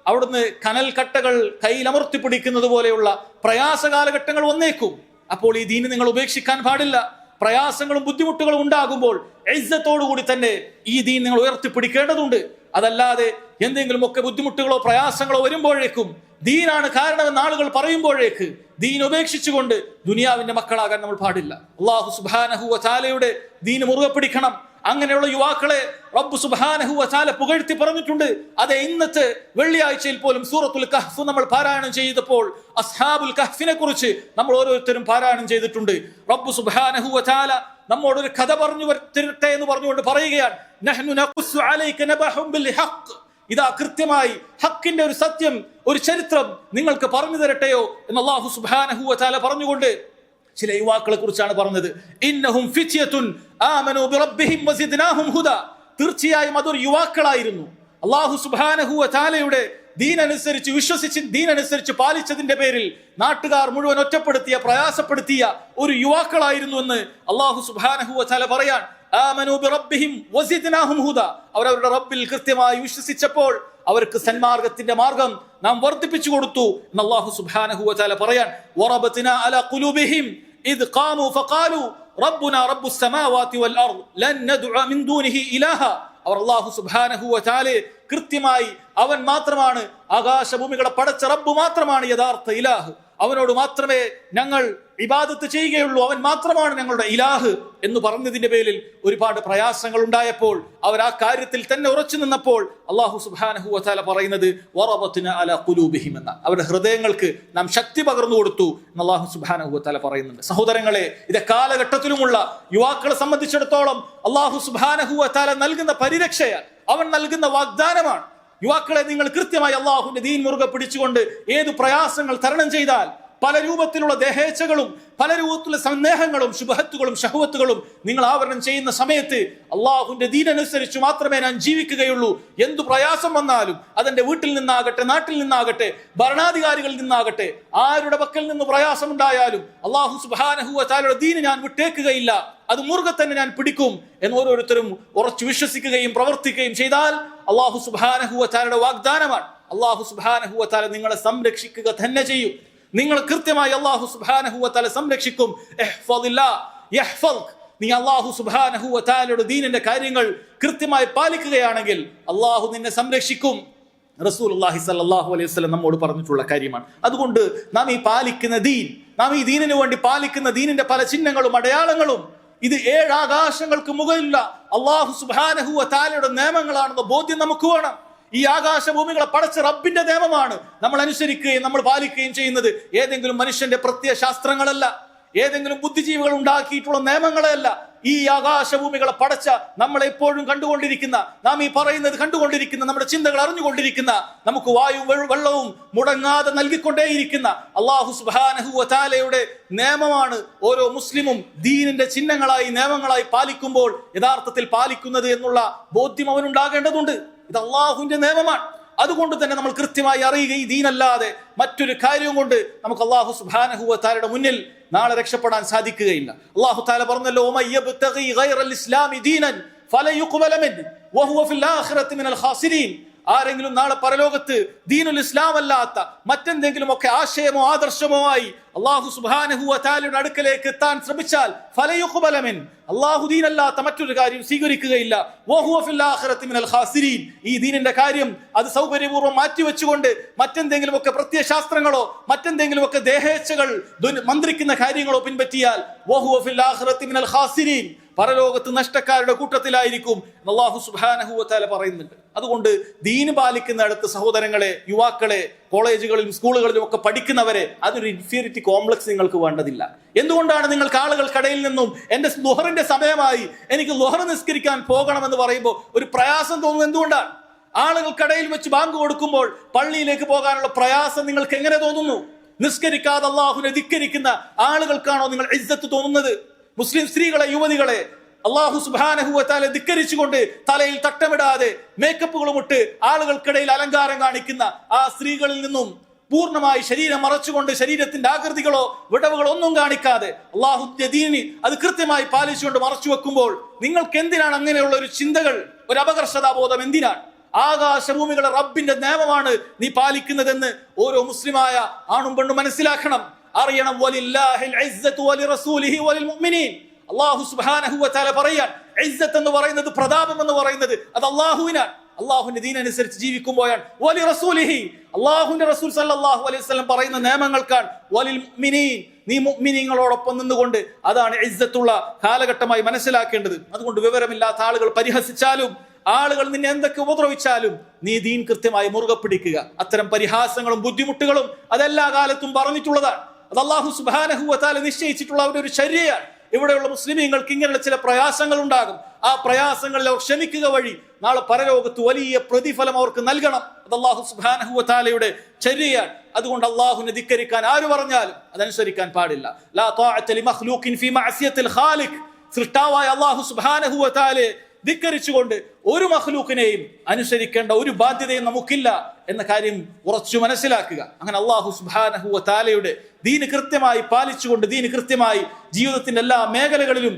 അവിടുന്ന് കനൽ കട്ടകൾ കയ്യിലമർത്തി പിടിക്കുന്നത് പോലെയുള്ള പ്രയാസ കാലഘട്ടങ്ങൾ വന്നേക്കും. അപ്പോൾ ഈ ദീന് നിങ്ങൾ ഉപേക്ഷിക്കാൻ പാടില്ല. പ്രയാസങ്ങളും ബുദ്ധിമുട്ടുകളും ഉണ്ടാകുമ്പോൾ ഇസ്സത്തോടുകൂടി തന്നെ ഈ ദീൻ നിങ്ങൾ ഉയർത്തിപ്പിടിക്കേണ്ടതുണ്ട്. അതല്ലാതെ എന്തെങ്കിലുമൊക്കെ ബുദ്ധിമുട്ടുകളോ പ്രയാസങ്ങളോ വരുമ്പോഴേക്കും ദീനാണ് കാരണമെന്ന് ആളുകൾ പറയുമ്പോഴേക്ക് ദീൻ ഉപേക്ഷിച്ചുകൊണ്ട് ദുനിയാവിന്റെ മക്കളാകാൻ നമ്മൾ പാടില്ല. അല്ലാഹു സുബ്ഹാനഹു വ തആലയുടെ ദീൻ മുറുകെ പിടിക്കണം. അങ്ങനെയുള്ള യുവാക്കളെ റബ്ബ് സുബ്ഹാനഹു വ തആല പുകഴ്ത്തി പറഞ്ഞിട്ടുണ്ട്. അതെ, ഇന്നത്തെ വെള്ളിയാഴ്ചയിൽ പോലും സൂറത്തുൽ കഹ്ഫ് നമ്മൾ പാരായണം ചെയ്തപ്പോൾ അസ്ഹാബുൽ കഹ്ഫിനെ കുറിച്ച് നമ്മൾ ഓരോരുത്തരും പാരായണം ചെയ്തിട്ടുണ്ട്. റബ്ബ് സുബ്ഹാനഹു വ തആല നമ്മോടൊരു കഥ പറഞ്ഞു തരട്ടെ എന്ന് പറഞ്ഞുകൊണ്ട് പറയുകയാണ്, നഹ്നു നഖുസ്സു അലൈക നബഹും ബിൽ ഹഖ്. ഇതാ കൃത്യമായി ഹക്കിന്റെ ഒരു സത്യം, ഒരു ചരിത്രം നിങ്ങൾക്ക് പറഞ്ഞു തരട്ടെയോ എന്ന് അല്ലാഹു സുബ്ഹാനഹു വ തആല പറഞ്ഞുകൊണ്ട് ചില യുവാക്കളെ കുറിച്ചാണ് പറഞ്ഞത്. ഇന്നഹും ഫിത്യത്തുൻ ആമനൂ ബിറബ്ബിഹിം വസിദ്നാഹും ഹുദാ. തീർച്ചയായും അതൊരു യുവാക്കളായിരുന്നു. അല്ലാഹു സുബ്ഹാനഹു വ തആലയുടെ ദീനനുസരിച്ച് വിശ്വസിച്ച് ദീനനുസരിച്ച് പാലിച്ചതിന്റെ പേരിൽ നാട്ടുകാർ മുഴുവൻ ഒറ്റപ്പെടുത്തിയ പ്രയാസപ്പെടുത്തിയ ഒരു യുവാക്കളായിരുന്നു എന്ന് അല്ലാഹു സുബ്ഹാനഹു വ തആല പറയാൻ. ആമനൂ ബിറബ്ബിഹിം വസിദ്നാഹും ഹുദാ. അവരവരുടെ റബ്ബിൽ കൃത്യമായി വിശ്വസിച്ചപ്പോൾ അവർക്ക് സന്മാർഗത്തിന്റെ മാർഗം നാം വർദ്ധിപ്പിച്ചു കൊടുത്തു എന്ന് അല്ലാഹു സുബ്ഹാനഹു വ തആല പറയാൻ. വറബത്നാ അലാ ഖുലൂബിഹിം ഇദ് ഖാമു ഫഖാലു റബ്ബുനാ റബ്ബുസ് സമാവാതി വൽ അർദ് ലൻ നദ്ഉ മിൻ ദൂനിഹി ഇലാഹ. അവർ അല്ലാഹു സുബ്ഹാനഹു വ തആല കൃത്യമായി അവൻ മാത്രമാണ്, ആകാശഭൂമികളെ പടച്ച റബ്ബ് മാത്രമാണ് യഥാർത്ഥ ഇലാഹ്, അവനോട് മാത്രമേ ഞങ്ങൾ ഇബാദത്ത് ചെയ്യുകയുള്ളൂ, അവൻ മാത്രമാണ് ഞങ്ങളുടെ ഇലാഹ് എന്ന് പറഞ്ഞതിന്റെ പേരിൽ ഒരുപാട് പ്രയാസങ്ങൾ ഉണ്ടായപ്പോൾ അവർ ആ കാര്യത്തിൽ തന്നെ ഉറച്ചു നിന്നപ്പോൾ അല്ലാഹു സുബ്ഹാനഹു വ തആല പറയുന്നത് വറബത്നാ അലാ ഖുലൂബിഹിം എന്ന, അവരുടെ ഹൃദയങ്ങൾക്ക് നാം ശക്തി പകർന്നു കൊടുത്തു എന്ന് അല്ലാഹു സുബ്ഹാനഹു വ തആല പറയുന്നുണ്ട്. സഹോദരങ്ങളെ, ഇത് കാലഘട്ടത്തിലുമുള്ള യുവാക്കളെ സംബന്ധിച്ചിടത്തോളം അല്ലാഹു സുബ്ഹാനഹു വ തആല നൽകുന്ന പരിരക്ഷയാണ്, അവൻ നൽകുന്ന വാഗ്ദാനമാണ്. യുവാക്കളെ, നിങ്ങൾ കൃത്യമായി അള്ളാഹുവിന്റെ ദീൻ മുറുകെ പിടിച്ചുകൊണ്ട് ഏത് പ്രയാസങ്ങൾ തരണം ചെയ്താൽ, പല രൂപത്തിലുള്ള ദേഹേച്ഛകളും പല രൂപത്തിലുള്ള സന്ദേഹങ്ങളും ശുഭഹത്തുകളും ഷഹവത്തുകളും നിങ്ങൾ ആവരണം ചെയ്യുന്ന സമയത്ത് അള്ളാഹുവിന്റെ ദീനനുസരിച്ച് മാത്രമേ ഞാൻ ജീവിക്കുകയുള്ളൂ, എന്തു പ്രയാസം വന്നാലും അതെന്റെ വീട്ടിൽ നിന്നാകട്ടെ, നാട്ടിൽ നിന്നാകട്ടെ, ഭരണാധികാരികളിൽ നിന്നാകട്ടെ, ആരുടെ പക്കൽ നിന്ന് പ്രയാസമുണ്ടായാലും അള്ളാഹു സുബ്ഹാനഹു വ തആലയുടെ ദീന് ഞാൻ വിട്ടേക്കുകയില്ല, അത് മുറുകെ തന്നെ ഞാൻ പിടിക്കും എന്ന് ഓരോരുത്തരും ഉറച്ചു വിശ്വസിക്കുകയും പ്രവർത്തിക്കുകയും ചെയ്താൽ അള്ളാഹു സുബ്ഹാനഹു വ തആലയുടെ വാഗ്ദാനമാണ്. അള്ളാഹു സുബ്ഹാനഹു വ തആല നിങ്ങളെ സംരക്ഷിക്കുക തന്നെ ചെയ്യും. നിങ്ങൾ കൃത്യമായി അല്ലാഹു സുബ്ഹാനഹു വ തആല സംരക്ഷിക്കും. ഇഹ്ഫദില്ലാഹ് യഹ്ഫദ്ക്. നീ അല്ലാഹു സുബ്ഹാനഹു വ തആലയുടെ ദീനിന്റെ കാര്യങ്ങൾ കൃത്യമായി പാലിക്കുകയാണെങ്കിൽ അല്ലാഹു നിന്നെ സംരക്ഷിക്കും. റസൂലുള്ളാഹി സ്വല്ലല്ലാഹു അലൈഹി വസല്ലം നമ്മോട് പറഞ്ഞിട്ടുള്ള കാര്യമാണ്. അതുകൊണ്ട് നാം ഈ പാലിക്കുന്ന ദീൻ, നാം ഈ ദീനിനു വേണ്ടി പാലിക്കുന്ന ദീനിന്റെ പല ചിഹ്നങ്ങളും അടയാളങ്ങളും ഇത് 7 ആകാശങ്ങൾക്ക് മുകളിലുള്ള അല്ലാഹു സുബ്ഹാനഹു വ തആലയുടെ നിയമങ്ങളാണെന്ന ബോധ്യം നമുക്ക് വേണം. ഈ ആകാശഭൂമികളെ പടച്ച റബ്ബിന്റെ നിയമമാണ് നമ്മൾ അനുസരിക്കുകയും നമ്മൾ പാലിക്കുകയും ചെയ്യുന്നത്. ഏതെങ്കിലും മനുഷ്യന്റെ പ്രത്യയ ശാസ്ത്രങ്ങളല്ല, ഏതെങ്കിലും ബുദ്ധിജീവികൾ ഉണ്ടാക്കിയിട്ടുള്ള നിയമങ്ങളെയല്ല. ഈ ആകാശഭൂമികളെ പടച്ച നമ്മളെപ്പോഴും കണ്ടുകൊണ്ടിരിക്കുന്ന, നാം ഈ പറയുന്നത് കണ്ടുകൊണ്ടിരിക്കുന്ന, നമ്മുടെ ചിന്തകൾ അറിഞ്ഞുകൊണ്ടിരിക്കുന്ന, നമുക്ക് വായുവും വെള്ളവും മുടങ്ങാതെ നൽകിക്കൊണ്ടേയിരിക്കുന്ന അല്ലാഹു സുബ്ഹാനഹു വ തആലയുടെ നിയമമാണ് ഓരോ മുസ്ലിമും ദീനിന്റെ ചിഹ്നങ്ങളായി, നിയമങ്ങളായി പാലിക്കുമ്പോൾ യഥാർത്ഥത്തിൽ പാലിക്കുന്നത് എന്നുള്ള ബോധ്യം അവനുണ്ടാകേണ്ടതുണ്ട്. ഇത് അള്ളാഹുവിന്റെ നിയമമാണ്. അതുകൊണ്ട് തന്നെ നമ്മൾ കൃത്യമായി അറിയുക, ഈ ദീനല്ലാതെ മറ്റൊരു കാര്യവും കൊണ്ട് നമുക്ക് അല്ലാഹു സുബ്ഹാനഹു വ തആലയുടെ മുന്നിൽ നാളെ രക്ഷപ്പെടാൻ സാധിക്കുകയില്ല. അല്ലാഹു തആല പറഞ്ഞല്ലോ, വമയ്യബ്തഗി ഗൈറൽ ഇസ്ലാമി ദീനൻ ഫലയുഖ്ബല മിൻഹു വഹുവ ഫിൽ ആഖിറതി മിനൽ ഖാസിരീൻ. ആരെങ്കിലും നാളെ പരലോകത്ത് ദീനുൽ ഇസ്ലാം അല്ലാത്ത മറ്റെന്തെങ്കിലും ഒക്കെ ആശയമോ ആദർശമോ ആയി അല്ലാഹു സുബ്ഹാനഹു വ തആലയുടെ അടുക്കലേക്ക് എത്താൻ ശ്രമിച്ചാൽ ഫലയുഖ്ബല മിൻഹു, അല്ലാഹു ദീനല്ലാത്ത മറ്റൊരു കാര്യം സ്വീകരിക്കുകയില്ല. വഹുവ ഫിൽ ആഖിറതി മിനൽ ഖാസിരീൻ. ഈ ദീനിന്റെ കാര്യം അത് സൗകര്യപൂർവ്വം മാറ്റിവെച്ചുകൊണ്ട് മറ്റെന്തെങ്കിലും ഒക്കെ പ്രത്യയശാസ്ത്രങ്ങളോ മറ്റെന്തെങ്കിലും ഒക്കെ ദേഹേച്ഛകൾ മന്ത്രിക്കുന്ന കാര്യങ്ങളോ പിൻപറ്റിയാൽ വഹുവ ഫിൽ ആഖിറതി മിനൽ ഖാസിരീൻ, പരലോകത്ത് നഷ്ടക്കാരുടെ കൂട്ടത്തിലായിരിക്കും അല്ലാഹു സുബ്ഹാനഹു വ തആല പറയുന്നുണ്ട്. അതുകൊണ്ട് ദീൻ പാലിക്കുന്നിടത്ത് സഹോദരങ്ങളെ, യുവാക്കളെ, കോളേജുകളിലും സ്കൂളുകളിലും ഒക്കെ പഠിക്കുന്നവരെ, അതൊരു ഇൻഫീരിയറിറ്റി കോംപ്ലക്സ് നിങ്ങൾക്ക് വേണ്ടതില്ല. എന്തുകൊണ്ടാണ് നിങ്ങൾക്ക് ആളുകൾക്കിടയിൽ നിന്നും എന്റെ ളുഹറിന്റെ സമയമായി, എനിക്ക് ളുഹർ നിസ്കരിക്കാൻ പോകണമെന്ന് പറയുമ്പോൾ ഒരു പ്രയാസം തോന്നുന്നത് എന്തുകൊണ്ടാണ്? ആളുകൾക്കിടയിൽ വെച്ച് ബാങ്ക് കൊടുക്കുമ്പോൾ പള്ളിയിലേക്ക് പോകാനുള്ള പ്രയാസം നിങ്ങൾക്ക് എങ്ങനെ തോന്നുന്നു? നിസ്കരിക്കാതെ അല്ലാഹുവിനെ ധിക്കരിക്കുന്ന ആളുകൾക്കാണോ നിങ്ങൾ ഇസ്സത്ത് തോന്നുന്നത്? മുസ്ലിം സ്ത്രീകളെ, യുവതികളെ അല്ലാഹു സുബ്ഹാനഹു വ തആല ധിക്കരിച്ചുകൊണ്ട് തലയിൽ തട്ടമിടാതെ മേക്കപ്പുകളും ഇട്ട് ആളുകൾക്കിടയിൽ അലങ്കാരം കാണിക്കുന്ന ആ സ്ത്രീകളിൽ നിന്നും പൂർണ്ണമായി ശരീരം മറച്ചുകൊണ്ട്, ശരീരത്തിന്റെ ആകൃതികളോ വിടവുകളോ ഒന്നും കാണിക്കാതെ അല്ലാഹുവിന്റെ ദീനിനെ അത് കൃത്യമായി പാലിച്ചുകൊണ്ട് മറച്ചു വെക്കുമ്പോൾ നിങ്ങൾക്ക് എന്തിനാണ് അങ്ങനെയുള്ള ഒരു ചിന്തകൾ, ഒരു അപകർഷതാബോധം എന്തിനാണ്? ആകാശഭൂമികളെ റബ്ബിന്റെ നിയമമാണ് നീ പാലിക്കുന്നതെന്ന് ഓരോ മുസ്ലിമായ ആണും പെണ്ണും മനസ്സിലാക്കണം, അറിയണം. വലില്ലാഹിൽ ഇസ്സത്തു വലിറസൂലിഹി വലിൽ മുഅ്മിനീൻ. അല്ലാഹു സുബ്ഹാനഹു വ തആല പറയാൻ, ഇസ്സത്ത് എന്ന് പറയുന്നത്, പ്രതാപം എന്ന് പറയുന്നത് അത് അല്ലാഹുവിനാണ്. അല്ലാഹുവിന്റെ ദീൻ അനുസരിച്ച് ജീവിക്കുമ്പോഴാണ്. വലി റസൂലിഹി, അല്ലാഹുവിന്റെ റസൂൽ സല്ലല്ലാഹു അലൈഹി വസല്ലം പറയുന്ന നിയമങ്ങൾക്കാണ്. വലിൽ മുഅ്മിനീൻ, നീ മുഅ്മിനീങ്ങളോടൊപ്പം നിന്നുകൊണ്ട്, അതാണ് ഇസ്സത്തുള്ള കാലഘട്ടമായി മനസ്സിലാക്കേണ്ടത്. അതുകൊണ്ട് വിവരമില്ലാത്ത ആളുകൾ പരിഹസിച്ചാലും, ആളുകൾ നിന്നെ എന്തൊക്കെ ഉപദ്രവിച്ചാലും നീ ദീൻ കൃത്യമായി മുറുകെ പിടിക്കുക. അത്തരം പരിഹാസങ്ങളും ബുദ്ധിമുട്ടുകളും അതെല്ലാ കാലത്തും പറഞ്ഞിട്ടുള്ളതാണ്. അത് അല്ലാഹു സുബ്ഹാനഹു വ തആല നിശ്ചയിച്ചിട്ടുള്ള ഒരു ശരിയാണ്. ഇവിടെയുള്ള മുസ്ലിമീങ്ങൾക്ക് ഇങ്ങനെയുള്ള ചില പ്രയാസങ്ങൾ ഉണ്ടാകും. ആ പ്രയാസങ്ങളിൽ അവർ ക്ഷമിക്കുക വഴി നാളെ പരലോകത്ത് വലിയ പ്രതിഫലം അവർക്ക് നൽകണം. അത് അല്ലാഹു സുബ്ഹാനഹു വ തആലയുടെ ശരിയാണ്. അതുകൊണ്ട് അല്ലാഹുവിനെ ധിക്കരിക്കാൻ ആര് പറഞ്ഞാലും അതനുസരിക്കാൻ പാടില്ല. ലാ ത്വാഅത ലിമഖ്ലൂഖിൻ ഫീ മഅസിയത്തിൽ ഖാലിഖ്. സൃഷ്ടാവായ അല്ലാഹു സുബ്ഹാനഹു വ തആലയെ ധിക്കരിച്ചുകൊണ്ട് ഒരു മഖ്ലൂഖിനെയും അനുസരിക്കേണ്ട ഒരു ബാധ്യതയും നമുക്കില്ല എന്ന കാര്യം ഉറച്ചു മനസ്സിലാക്കുക. അങ്ങനെ അല്ലാഹു സുബ്ഹാനഹു വ തആലയുടെ ദീന് കൃത്യമായി പാലിച്ചുകൊണ്ട്, ദീന് കൃത്യമായി ജീവിതത്തിന്റെ എല്ലാ മേഖലകളിലും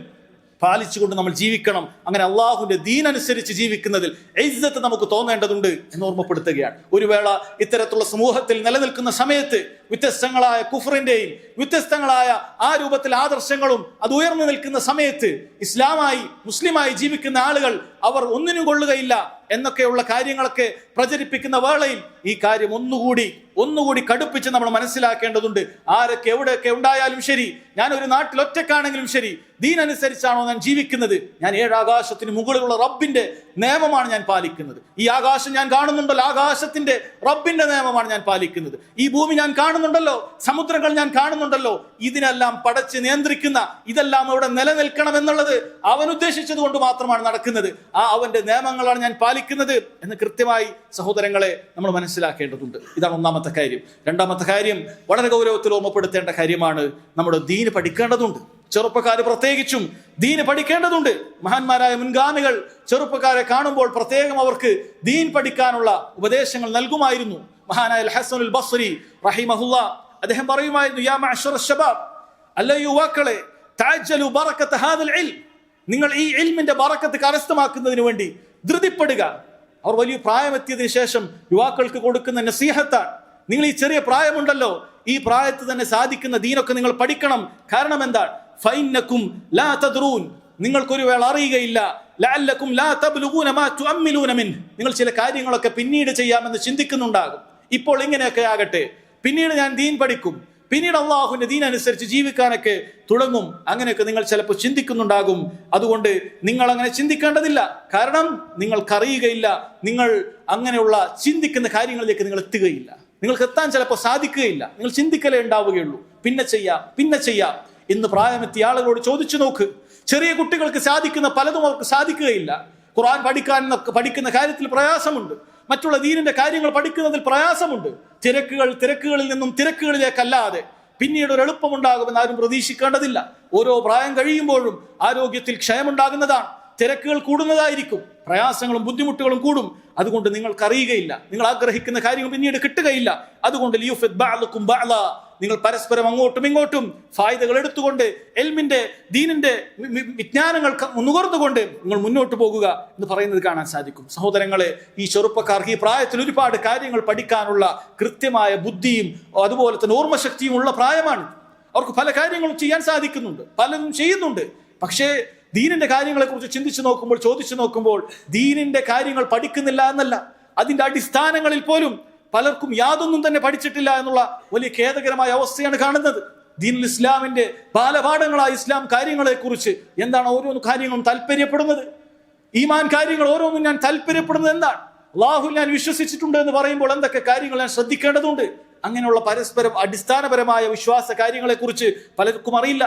പാലിച്ചുകൊണ്ട് നമ്മൾ ജീവിക്കണം. അങ്ങനെ അള്ളാഹുവിന്റെ ദീൻ അനുസരിച്ച് ജീവിക്കുന്നതിൽ ഇസ്സത്ത് നമുക്ക് തോന്നേണ്ടതുണ്ട് എന്ന് ഓർമ്മപ്പെടുത്തുകയാണ്. ഒരു വേള ഇത്തരത്തിലുള്ള സമൂഹത്തിൽ നിലനിൽക്കുന്ന സമയത്ത് വ്യത്യസ്തങ്ങളായ കുഫറിന്റെയും വ്യത്യസ്തങ്ങളായ ആ രൂപത്തിൽ ആദർശങ്ങളും അത് ഉയർന്നു നിൽക്കുന്ന സമയത്ത് ഇസ്ലാമായി, മുസ്ലിമായി ജീവിക്കുന്ന ആളുകൾ അവർ ഒന്നിനും കൊള്ളുകയില്ല എന്നൊക്കെയുള്ള കാര്യങ്ങളൊക്കെ പ്രചരിപ്പിക്കുന്ന വേളയിൽ ഈ കാര്യം ഒന്നുകൂടി കടുപ്പിച്ച് നമ്മൾ മനസ്സിലാക്കേണ്ടതുണ്ട്. ആരൊക്കെ എവിടെയൊക്കെ ഉണ്ടായാലും ശരി, ഞാൻ ഒരു നാട്ടിൽ ഒറ്റക്കാണെങ്കിലും ശരി, ദീൻ അനുസരിച്ചാണോ ഞാൻ ജീവിക്കുന്നത്? ഞാൻ ഏഴാകാശത്തിന് മുകളിലുള്ള റബ്ബിന്റെ നിയമമാണ് ഞാൻ പാലിക്കുന്നത്. ഈ ആകാശം ഞാൻ കാണുന്നുണ്ടല്ലോ, ആകാശത്തിന്റെ റബ്ബിന്റെ നിയമമാണ് ഞാൻ പാലിക്കുന്നത്. ഈ ഭൂമി ഞാൻ കാണുന്നുണ്ടല്ലോ, സമുദ്രങ്ങൾ ഞാൻ കാണുന്നുണ്ടല്ലോ, ഇതിനെല്ലാം പടച്ച് നിയന്ത്രിക്കുന്ന, ഇതെല്ലാം അവിടെ നിലനിൽക്കണം എന്നുള്ളത് അവൻ ഉദ്ദേശിച്ചത് കൊണ്ട് മാത്രമാണ് നടക്കുന്നത്. ആ അവന്റെ നിയമങ്ങളാണ് ഞാൻ പാലിക്കുന്നത് എന്ന് കൃത്യമായി സഹോദരങ്ങളെ നമ്മൾ മനസ്സിലാക്കേണ്ടതുണ്ട്. ഇതാണ് ഒന്നാമത്തെ കാര്യം. രണ്ടാമത്തെ കാര്യം വളരെ ഗൗരവത്തിൽ ഓർമ്മപ്പെടുത്തേണ്ട കാര്യമാണ്. നമ്മുടെ ദീന് പഠിക്കേണ്ടതുണ്ട്. ചെറുപ്പക്കാർ പ്രത്യേകിച്ചും ദീന് പഠിക്കേണ്ടതുണ്ട്. മഹാന്മാരായ മുൻഗാമികൾ ചെറുപ്പക്കാരെ കാണുമ്പോൾ പ്രത്യേകം അവർക്ക് ദീൻ പഠിക്കാനുള്ള ഉപദേശങ്ങൾ നൽകുമായിരുന്നു. മഹാനായ ഹസനുൽ ബസ്രി റഹിമഹുല്ലാ അദ്ദേഹം പറയുമായിരുന്നു, യാ മഅ്ശറ ശബാബ്, അല്ല യുവാക്കളെ, തഅജ്ജലു ബറകത ഹാദൽ ഇൽം, നിങ്ങൾ ഈ ഇൽമിന്റെ ബറക്കത്ത് കരസ്ഥമാക്കുന്നതിന് വേണ്ടി ധൃതിപ്പെടുക. അവർ വലിയ പ്രായമെത്തിയതിനു ശേഷം യുവാക്കൾക്ക് കൊടുക്കുന്ന നസീഹത്താണ്, നിങ്ങൾ ഈ ചെറിയ പ്രായമുണ്ടല്ലോ, ഈ പ്രായത്തിൽ തന്നെ സാധിക്കുന്ന ദീനൊക്കെ നിങ്ങൾ പഠിക്കണം. കാരണം എന്താണ്? ഫൈന്നകും ലാ തദ്റൂൻ, നിങ്ങൾക്കൊരു വേള അറിയുകയില്ല. ലഅല്ലകും ലാ തബ്ലുഗൂന മാ തുഅമ്മിലൂന മിൻ, നിങ്ങൾ ചില കാര്യങ്ങളൊക്കെ പിന്നീട് ചെയ്യാമെന്ന് ചിന്തിക്കുന്നുണ്ടാകും. ഇപ്പോൾ ഇങ്ങനെയൊക്കെ ആകട്ടെ, പിന്നീട് ഞാൻ ദീൻ പഠിക്കും, പിന്നീട് അള്ളാഹുവിന്റെ ദീൻ അനുസരിച്ച് ജീവിക്കാനൊക്കെ തുടങ്ങും, അങ്ങനെയൊക്കെ നിങ്ങൾ ചിലപ്പോൾ ചിന്തിക്കുന്നുണ്ടാകും. അതുകൊണ്ട് നിങ്ങൾ അങ്ങനെ ചിന്തിക്കേണ്ടതില്ല. കാരണം നിങ്ങൾക്കറിയുകയില്ല, നിങ്ങൾ അങ്ങനെയുള്ള ചിന്തിക്കുന്ന കാര്യങ്ങളിലേക്ക് നിങ്ങൾ എത്തുകയില്ല, നിങ്ങൾക്ക് എത്താൻ ചിലപ്പോൾ സാധിക്കുകയില്ല. നിങ്ങൾ ചിന്തിക്കലേ ഉണ്ടാവുകയുള്ളൂ. പിന്നെ ചെയ്യാം ഇന്ന് പ്രായമെത്തിയ ആളുകളോട് ചോദിച്ചു നോക്ക്. ചെറിയ കുട്ടികൾക്ക് സാധിക്കുന്ന പലതും അവർക്ക് സാധിക്കുകയില്ല. ഖുർആൻ പഠിക്കുന്ന കാര്യത്തിൽ പ്രയാസമുണ്ട്. മറ്റുള്ള ദീനിന്റെ കാര്യങ്ങൾ പഠിക്കുന്നതിൽ പ്രയാസമുണ്ട്. തിരക്കുകളിൽ നിന്നും തിരക്കുകളിലേക്കല്ലാതെ പിന്നീട് ഒരു എളുപ്പമുണ്ടാകുമെന്ന് ആരും പ്രതീക്ഷിക്കേണ്ടതില്ല. ഓരോ പ്രായം കഴിയുമ്പോഴും ആരോഗ്യത്തിൽ ക്ഷയമുണ്ടാകുന്നതാണ്. തിരക്കുകൾ കൂടുന്നതായിരിക്കും, പ്രയാസങ്ങളും ബുദ്ധിമുട്ടുകളും കൂടും. അതുകൊണ്ട് നിങ്ങൾക്കറിയുകയില്ല, നിങ്ങൾ ആഗ്രഹിക്കുന്ന കാര്യങ്ങൾ പിന്നീട് കിട്ടുകയില്ല. അതുകൊണ്ട് നിങ്ങൾ പരസ്പരം അങ്ങോട്ടും ഇങ്ങോട്ടും ഫായിദകൾ എടുത്തുകൊണ്ട് എൽമിന്റെ ദീനിന്റെ വിജ്ഞാനങ്ങൾ നുകർന്നുകൊണ്ട് നിങ്ങൾ മുന്നോട്ട് പോകുക എന്ന് പറയുന്നത് കാണാൻ സാധിക്കും. സഹോദരങ്ങളെ, ഈ ചെറുപ്പക്കാർക്ക് ഈ പ്രായത്തിൽ ഒരുപാട് കാര്യങ്ങൾ പഠിക്കാനുള്ള കൃത്യമായ ബുദ്ധിയും അതുപോലെ തന്നെ ഓർമ്മശക്തിയും ഉള്ള പ്രായമാണ്. അവർക്ക് പല കാര്യങ്ങളും ചെയ്യാൻ സാധിക്കുന്നുണ്ട്, പലതും ചെയ്യുന്നുണ്ട്. പക്ഷേ ദീനിന്റെ കാര്യങ്ങളെ കുറിച്ച് ചോദിച്ചു നോക്കുമ്പോൾ ദീനിന്റെ കാര്യങ്ങൾ പഠിക്കുന്നില്ല എന്നല്ല, അതിന്റെ അടിസ്ഥാനങ്ങളിൽ പോലും പലർക്കും യാതൊന്നും തന്നെ പഠിച്ചിട്ടില്ല എന്നുള്ള വലിയ ഖേദകരമായ അവസ്ഥയാണ് കാണുന്നത്. ദീനുൽ ഇസ്ലാമിന്റെ ബാലപാഠങ്ങളായ ഇസ്ലാം കാര്യങ്ങളെ കുറിച്ച് എന്താണ് ഓരോന്നും കാര്യങ്ങളും താല്പര്യപ്പെടുന്നത്? ഈമാൻ കാര്യങ്ങൾ ഓരോന്നും ഞാൻ താല്പര്യപ്പെടുന്നത് എന്താണ്? അല്ലാഹു ഞാൻ വിശ്വസിച്ചിട്ടുണ്ട് എന്ന് പറയുമ്പോൾ എന്തൊക്കെ കാര്യങ്ങൾ ഞാൻ ശ്രദ്ധിക്കേണ്ടതുണ്ട്? അങ്ങനെയുള്ള പരസ്പരം അടിസ്ഥാനപരമായ വിശ്വാസ കാര്യങ്ങളെ കുറിച്ച് പലർക്കും അറിയില്ല.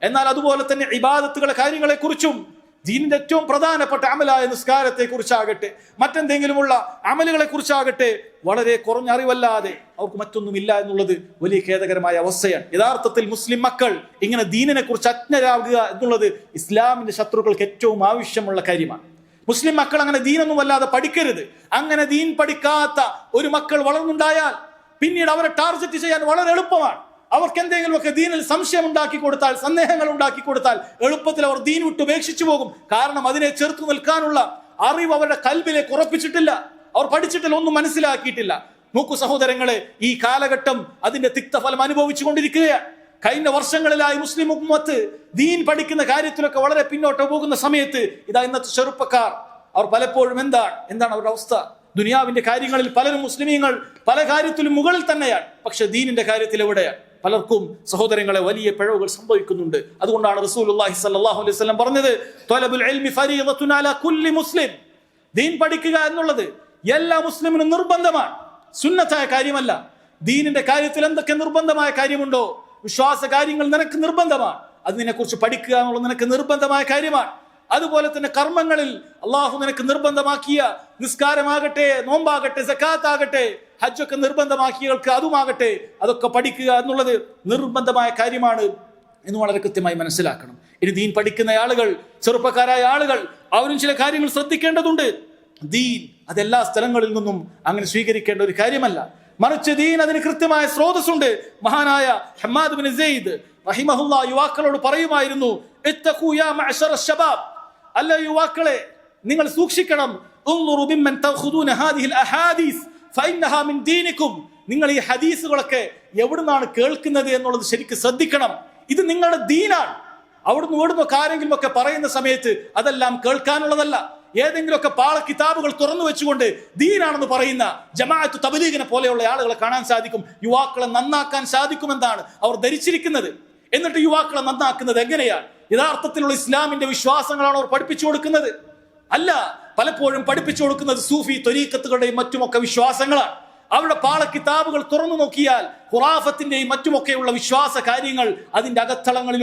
എന്നാൽ അതുപോലെ തന്നെ ഇബാദത്തുകളെ കാര്യങ്ങളെ കുറിച്ചും ദീനിന്റെ ഏറ്റവും പ്രധാനപ്പെട്ട അമലായ നിസ്കാരത്തെ കുറിച്ചാകട്ടെ മറ്റെന്തെങ്കിലുമുള്ള അമലുകളെ കുറിച്ചാകട്ടെ വളരെ കുറഞ്ഞ അറിവല്ലാതെ അവർക്ക് മറ്റൊന്നുമില്ല എന്നുള്ളത് വലിയ ഖേദകരമായ അവസ്ഥയാണ്. യഥാർത്ഥത്തിൽ മുസ്ലിം മക്കൾ ഇങ്ങനെ ദീനിനെ കുറിച്ച് അജ്ഞരാകുക എന്നുള്ളത് ഇസ്ലാമിന്റെ ശത്രുക്കൾക്ക് ഏറ്റവും ആവശ്യമുള്ള കാര്യമാണ്. മുസ്ലിം മക്കൾ അങ്ങനെ ദീനൊന്നും വല്ലാതെ പഠിക്കരുത്. അങ്ങനെ ദീൻ പഠിക്കാത്ത ഒരു മക്കൾ വളർന്നുണ്ടായാൽ പിന്നീട് അവരെ ടാർഗറ്റ് ചെയ്യാൻ വളരെ എളുപ്പമാണ്. അവർക്ക് എന്തെങ്കിലുമൊക്കെ ദീനിൽ സംശയം ഉണ്ടാക്കി കൊടുത്താൽ, സന്ദേഹങ്ങൾ ഉണ്ടാക്കി കൊടുത്താൽ എളുപ്പത്തിൽ അവർ ദീൻ വിട്ട് ഉപേക്ഷിച്ചു പോകും. കാരണം അതിനെ ചെറുത്തു നിൽക്കാനുള്ള അറിവ് അവരുടെ കൽബിലേക്ക് ഉറപ്പിച്ചിട്ടില്ല, അവർ പഠിച്ചിട്ടില്ല, ഒന്നും മനസ്സിലാക്കിയിട്ടില്ല. നോക്കൂ സഹോദരങ്ങളെ, ഈ കാലഘട്ടം അതിന്റെ തിക്തഫലം അനുഭവിച്ചു കൊണ്ടിരിക്കുകയാണ്. കഴിഞ്ഞ വർഷങ്ങളിലായി മുസ്ലിം ഉമ്മത്ത് ദീൻ പഠിക്കുന്ന കാര്യത്തിലൊക്കെ വളരെ പിന്നോട്ട് പോകുന്ന സമയത്ത് ഇതാ ഇന്നത്തെ ചെറുപ്പക്കാർ അവർ പലപ്പോഴും എന്താണ് അവരുടെ അവസ്ഥ? ദുനിയാവിന്റെ കാര്യങ്ങളിൽ പലരും മുസ്ലിമീങ്ങൾ പല കാര്യത്തിലും മുകളിൽ തന്നെയാണ്, പക്ഷെ ദീനിന്റെ കാര്യത്തിൽ എവിടെയാണ്? പലർക്കും സഹോദരങ്ങളെ വലിയ പിഴവുകൾ സംഭവിക്കുന്നുണ്ട്. അതുകൊണ്ടാണ് റസൂലുള്ളാഹി സ്വല്ലല്ലാഹു അലൈഹി വസല്ലം പറഞ്ഞത്, ത്വലബുൽ ഇൽമി ഫരീദത്തുൻ അലാ കുല്ലി മുസ്ലിം. ദീൻ പഠിക്കുക എന്നുള്ളത് എല്ലാ മുസ്ലിമിനും നിർബന്ധമാണ്, സുന്നത്തായ കാര്യമല്ല. ദീനിന്റെ കാര്യത്തിൽ എന്തൊക്കെ നിർബന്ധമായ കാര്യമുണ്ടോ, വിശ്വാസ കാര്യങ്ങൾ നിനക്ക് നിർബന്ധമാണ്, അതിനെ കുറിച്ച് പഠിക്കുക എന്നുള്ളത് നിനക്ക് നിർബന്ധമായ കാര്യമാണ്. അതുപോലെ തന്നെ കർമ്മങ്ങളിൽ അള്ളാഹു നിനക്ക് നിർബന്ധമാക്കിയ നിസ്കാരമാകട്ടെ, നോമ്പാകട്ടെ, സക്കാത്താകട്ടെ, ഹജ്ജൊക്കെ നിർബന്ധമാക്കിയവർക്ക് അതുമാകട്ടെ, അതൊക്കെ പഠിക്കുക എന്നുള്ളത് നിർബന്ധമായ കാര്യമാണ് എന്ന് വളരെ കൃത്യമായി മനസ്സിലാക്കണം. ഇനി ദീൻ പഠിക്കുന്ന ആളുകൾ, ചെറുപ്പക്കാരായ ആളുകൾ, അവരും ചില കാര്യങ്ങൾ ശ്രദ്ധിക്കേണ്ടതുണ്ട്. ദീൻ അതെല്ലാ സ്ഥലങ്ങളിൽ നിന്നും അങ്ങനെ സ്വീകരിക്കേണ്ട ഒരു കാര്യമല്ല. മറിച്ച് ദീൻ അതിന് കൃത്യമായ സ്രോതസ്സുണ്ട്. മഹാനായ ഹമ്മാദ് ബിൻ സെയ്ദ് റഹിമഹുല്ലാ യുവാക്കളോട് പറയുമായിരുന്നു, ഇത്തഖൂ യാ മഅ്ശറ ശബാബ്, അല്ല യുവാക്കളെ നിങ്ങൾ സൂക്ഷിക്കണം. ഉൻദുറു മിമ്മൻ തഖുദൂന ഹാദിഹിൽ അഹാദീസ് ഫഇന്നഹാ മിൻ ദീനികും. നിങ്ങൾ ഈ ഹദീസുകളൊക്കെ എവിടുന്നാണ് കേൾക്കുന്നത് എന്നുള്ളത് ശരിക്കും ശ്രദ്ധിക്കണം. ഇത് നിങ്ങളുടെ ദീനാണ്. ഇവിടുന്നൊക്കെ ആരെങ്കിലും ഒക്കെ പറയുന്ന സമയത്ത് അതെല്ലാം കേൾക്കാനുള്ളതല്ല. ഏതെങ്കിലുമൊക്കെ പാള കിതാബുകൾ തുറന്നു വെച്ചുകൊണ്ട് ദീനാണെന്ന് പറയുന്ന ജമാഅത്ത് തബ്ലീഗിനെ പോലെയുള്ള ആളുകളെ കാണാൻ സാധിക്കും. യുവാക്കളെ നന്നാക്കാൻ സാധിക്കുമെന്നാണ് അവർ ധരിച്ചിരിക്കുന്നത്. എന്നിട്ട് യുവാക്കളെ നന്നാക്കുന്നത് എങ്ങനെയാണ്? യഥാർത്ഥത്തിലുള്ള ഇസ്ലാമിന്റെ വിശ്വാസങ്ങളാണ് അവർ പഠിപ്പിച്ചു കൊടുക്കുന്നത്? അല്ല, പലപ്പോഴും പഠിപ്പിച്ചു കൊടുക്കുന്നത് സൂഫി ത്വരീഖത്തുകളുടെയും മറ്റുമൊക്കെ വിശ്വാസങ്ങളാണ്. അവരുടെ പാള കിതാബുകൾ തുറന്നു നോക്കിയാൽ ഖുറാഫത്തിന്റെയും മറ്റുമൊക്കെയുള്ള വിശ്വാസ കാര്യങ്ങൾ അതിന്റെ അകത്തളങ്ങളിൽ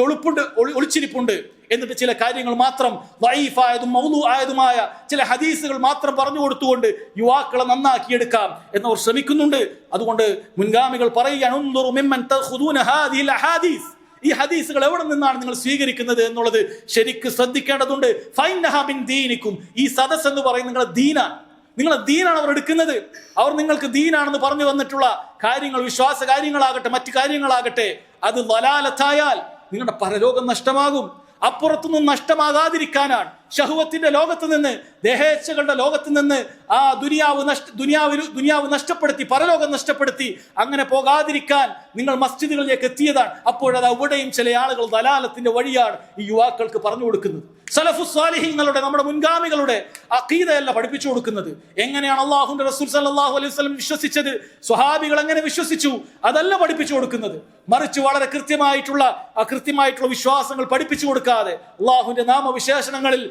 ഒളിച്ചിരിപ്പുണ്ട്. എന്നിട്ട് ചില കാര്യങ്ങൾ മാത്രം ദഈഫായതും മൗദൂആയതുമായ ചില ഹദീസുകൾ മാത്രം പറഞ്ഞു കൊടുത്തുകൊണ്ട് യുവാക്കളെ നന്നാക്കിയെടുക്കാം എന്നവർ ശ്രമിക്കുന്നുണ്ട്. അതുകൊണ്ട് മുൻഗാമികൾ പറയുകയാണ്, ഉൻദുറു മിമ്മൻ തഖുദൂന ഹാദിഹിൽ അഹാദീസ്. ഈ ഹദീസുകൾ എവിടെ നിന്നാണ് നിങ്ങൾ സ്വീകരിക്കുന്നത് എന്നുള്ളത് ശരിക്കും ശ്രദ്ധിക്കേണ്ടതുണ്ട്. ഫൈന്നഹാ മിൻ ദീനികും. ഈ സദസ് എന്ന് പറയുന്നത് നിങ്ങളെ ദീനാണ് അവർ എടുക്കുന്നത്. അവർ നിങ്ങൾക്ക് ദീനാണെന്ന് പറഞ്ഞു വന്നിട്ടുള്ള കാര്യങ്ങൾ, വിശ്വാസ കാര്യങ്ങളാകട്ടെ മറ്റു കാര്യങ്ങളാകട്ടെ, അത് ദലാലത്തായാൽ നിങ്ങളുടെ പരലോകം നഷ്ടമാകും. അപ്പുറത്തുനിന്ന് നഷ്ടമാകാതിരിക്കാനാണ് ശഹ്വത്തിന്റെ ലോകത്ത് നിന്ന്, ദേഹേച്ഛകളുടെ ലോകത്ത് നിന്ന് ആ ദുനിയാവ് നഷ്ടപ്പെടുത്തി, പരലോകം നഷ്ടപ്പെടുത്തി അങ്ങനെ പോകാതിരിക്കാൻ നിങ്ങൾ മസ്ജിദുകളിലേക്ക് എത്തിയതാണ്. അപ്പോഴത് അവിടെയും ചില ആളുകൾ ദലാലത്തിന്റെ വഴിയാണ് ഈ യുവാക്കൾക്ക് പറഞ്ഞു കൊടുക്കുന്നത്. സലഫു സ്വാലിഹീങ്ങളുടെ, നമ്മുടെ മുൻഗാമികളുടെ അഖീദയല്ല പഠിപ്പിച്ചു കൊടുക്കുന്നത്. എങ്ങനെയാണ് അല്ലാഹുവിന്റെ റസൂൽ സല്ലല്ലാഹു അലൈഹി വസല്ലം വിശ്വസിച്ചത്, സ്വഹാബികൾ എങ്ങനെ വിശ്വസിച്ചു, അതല്ല പഠിപ്പിച്ചു കൊടുക്കുന്നത്. മറിച്ച് വളരെ കൃത്യമായിട്ടുള്ള വിശ്വാസങ്ങൾ പഠിപ്പിച്ചു കൊടുക്കാതെ അല്ലാഹുവിന്റെ നാമവിശേഷണങ്ങളിൽ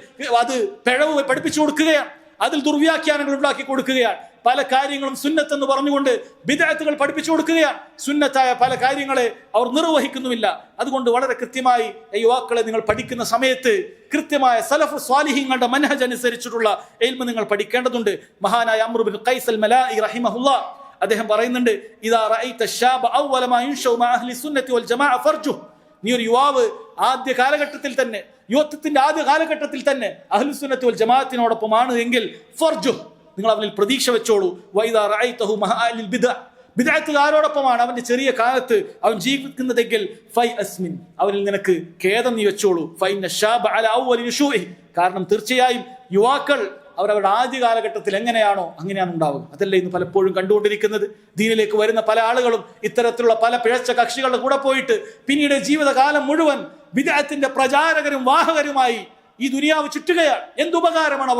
അത് പിഴവ് പഠിപ്പിച്ചു കൊടുക്കുകയാണ്, അതിൽ ദുർവ്യാഖ്യാനങ്ങൾ ഉണ്ടാക്കി കൊടുക്കുകയാണ്. പല കാര്യങ്ങളും സുന്നത്തെന്ന് പറഞ്ഞുകൊണ്ട് ബിദ്അത്തുകൾ പഠിപ്പിച്ചു കൊടുക്കുകയാണ്. സുന്നത്തായ പല കാര്യങ്ങളെ അവർ നിർവഹിക്കുന്നുമില്ല. അതുകൊണ്ട് വളരെ കൃത്യമായി യുവാക്കളെ നിങ്ങൾ പഠിക്കുന്ന സമയത്ത് കൃത്യമായ സലഫ് സ്വാലിഹീങ്ങളുടെ മൻഹജ് അനുസരിച്ചിട്ടുള്ള ഇൽമ് നിങ്ങൾ പഠിക്കേണ്ടതുണ്ട്. മഹാനായ അംർ ഇബ്നു ഖൈസ് അൽ മലാഇ റഹിമഹുല്ലാഹ് അദ്ദേഹം പറയുന്നുണ്ട്, ഇദാ റഅയ്ത ശാബ അവ്വല മാ യുൻഷഉ മഅ അഹ്ലി സുന്നത്തി വൽ ജമാഅ ഫർജു. നീ ഒരു യുവാവ് ആദ്യ കാലഘട്ടത്തിൽ തന്നെ, യുവത്വത്തിന്റെ ആദ്യ കാലഘട്ടത്തിൽ തന്നെ അഹ്ലു സുന്നത്തി വൽ ജമാഅത്തിനോടൊപ്പമാണ് എങ്കിൽ ഫർജു, നിങ്ങൾ അവനിൽ പ്രതീക്ഷ വെച്ചോളൂ. വൈദാ റഅയ്തഹു മഅ അഹ്ലിൽ ബിദ്അ, ബിദ്അത്തുകാരോടൊപ്പമാണ് അവന്റെ ചെറിയ കാലത്ത് അവൻ ജീവിക്കുന്നതെങ്കിൽ ഫൈ അസ്മിൻ, അവനിൽ നിനക്ക് ഖേദം നീ വെച്ചോളൂ. ഫൈന ശാബ അല അവ്വലി നുശൂഇ, കാരണം തീർച്ചയായും യുവാക്കൾ അവരവരുടെ ആദ്യ കാലഘട്ടത്തിൽ എങ്ങനെയാണോ അങ്ങനെയാണ് ഉണ്ടാവുക. അതല്ല ഇന്ന് പലപ്പോഴും കണ്ടുകൊണ്ടിരിക്കുന്നത്. ദീനിലേക്ക് വരുന്ന പല ആളുകളും ഇത്തരത്തിലുള്ള പല പിഴച്ച കക്ഷികളുടെ കൂടെ പോയിട്ട് പിന്നീട് ജീവിതകാലം മുഴുവൻ ബിദ്അത്തിന്റെ പ്രചാരകരും വാഹകരുമായി ഈ ദുനിയാവ് ചുറ്റുകയാണ്. എന്തുപകാരമാണ്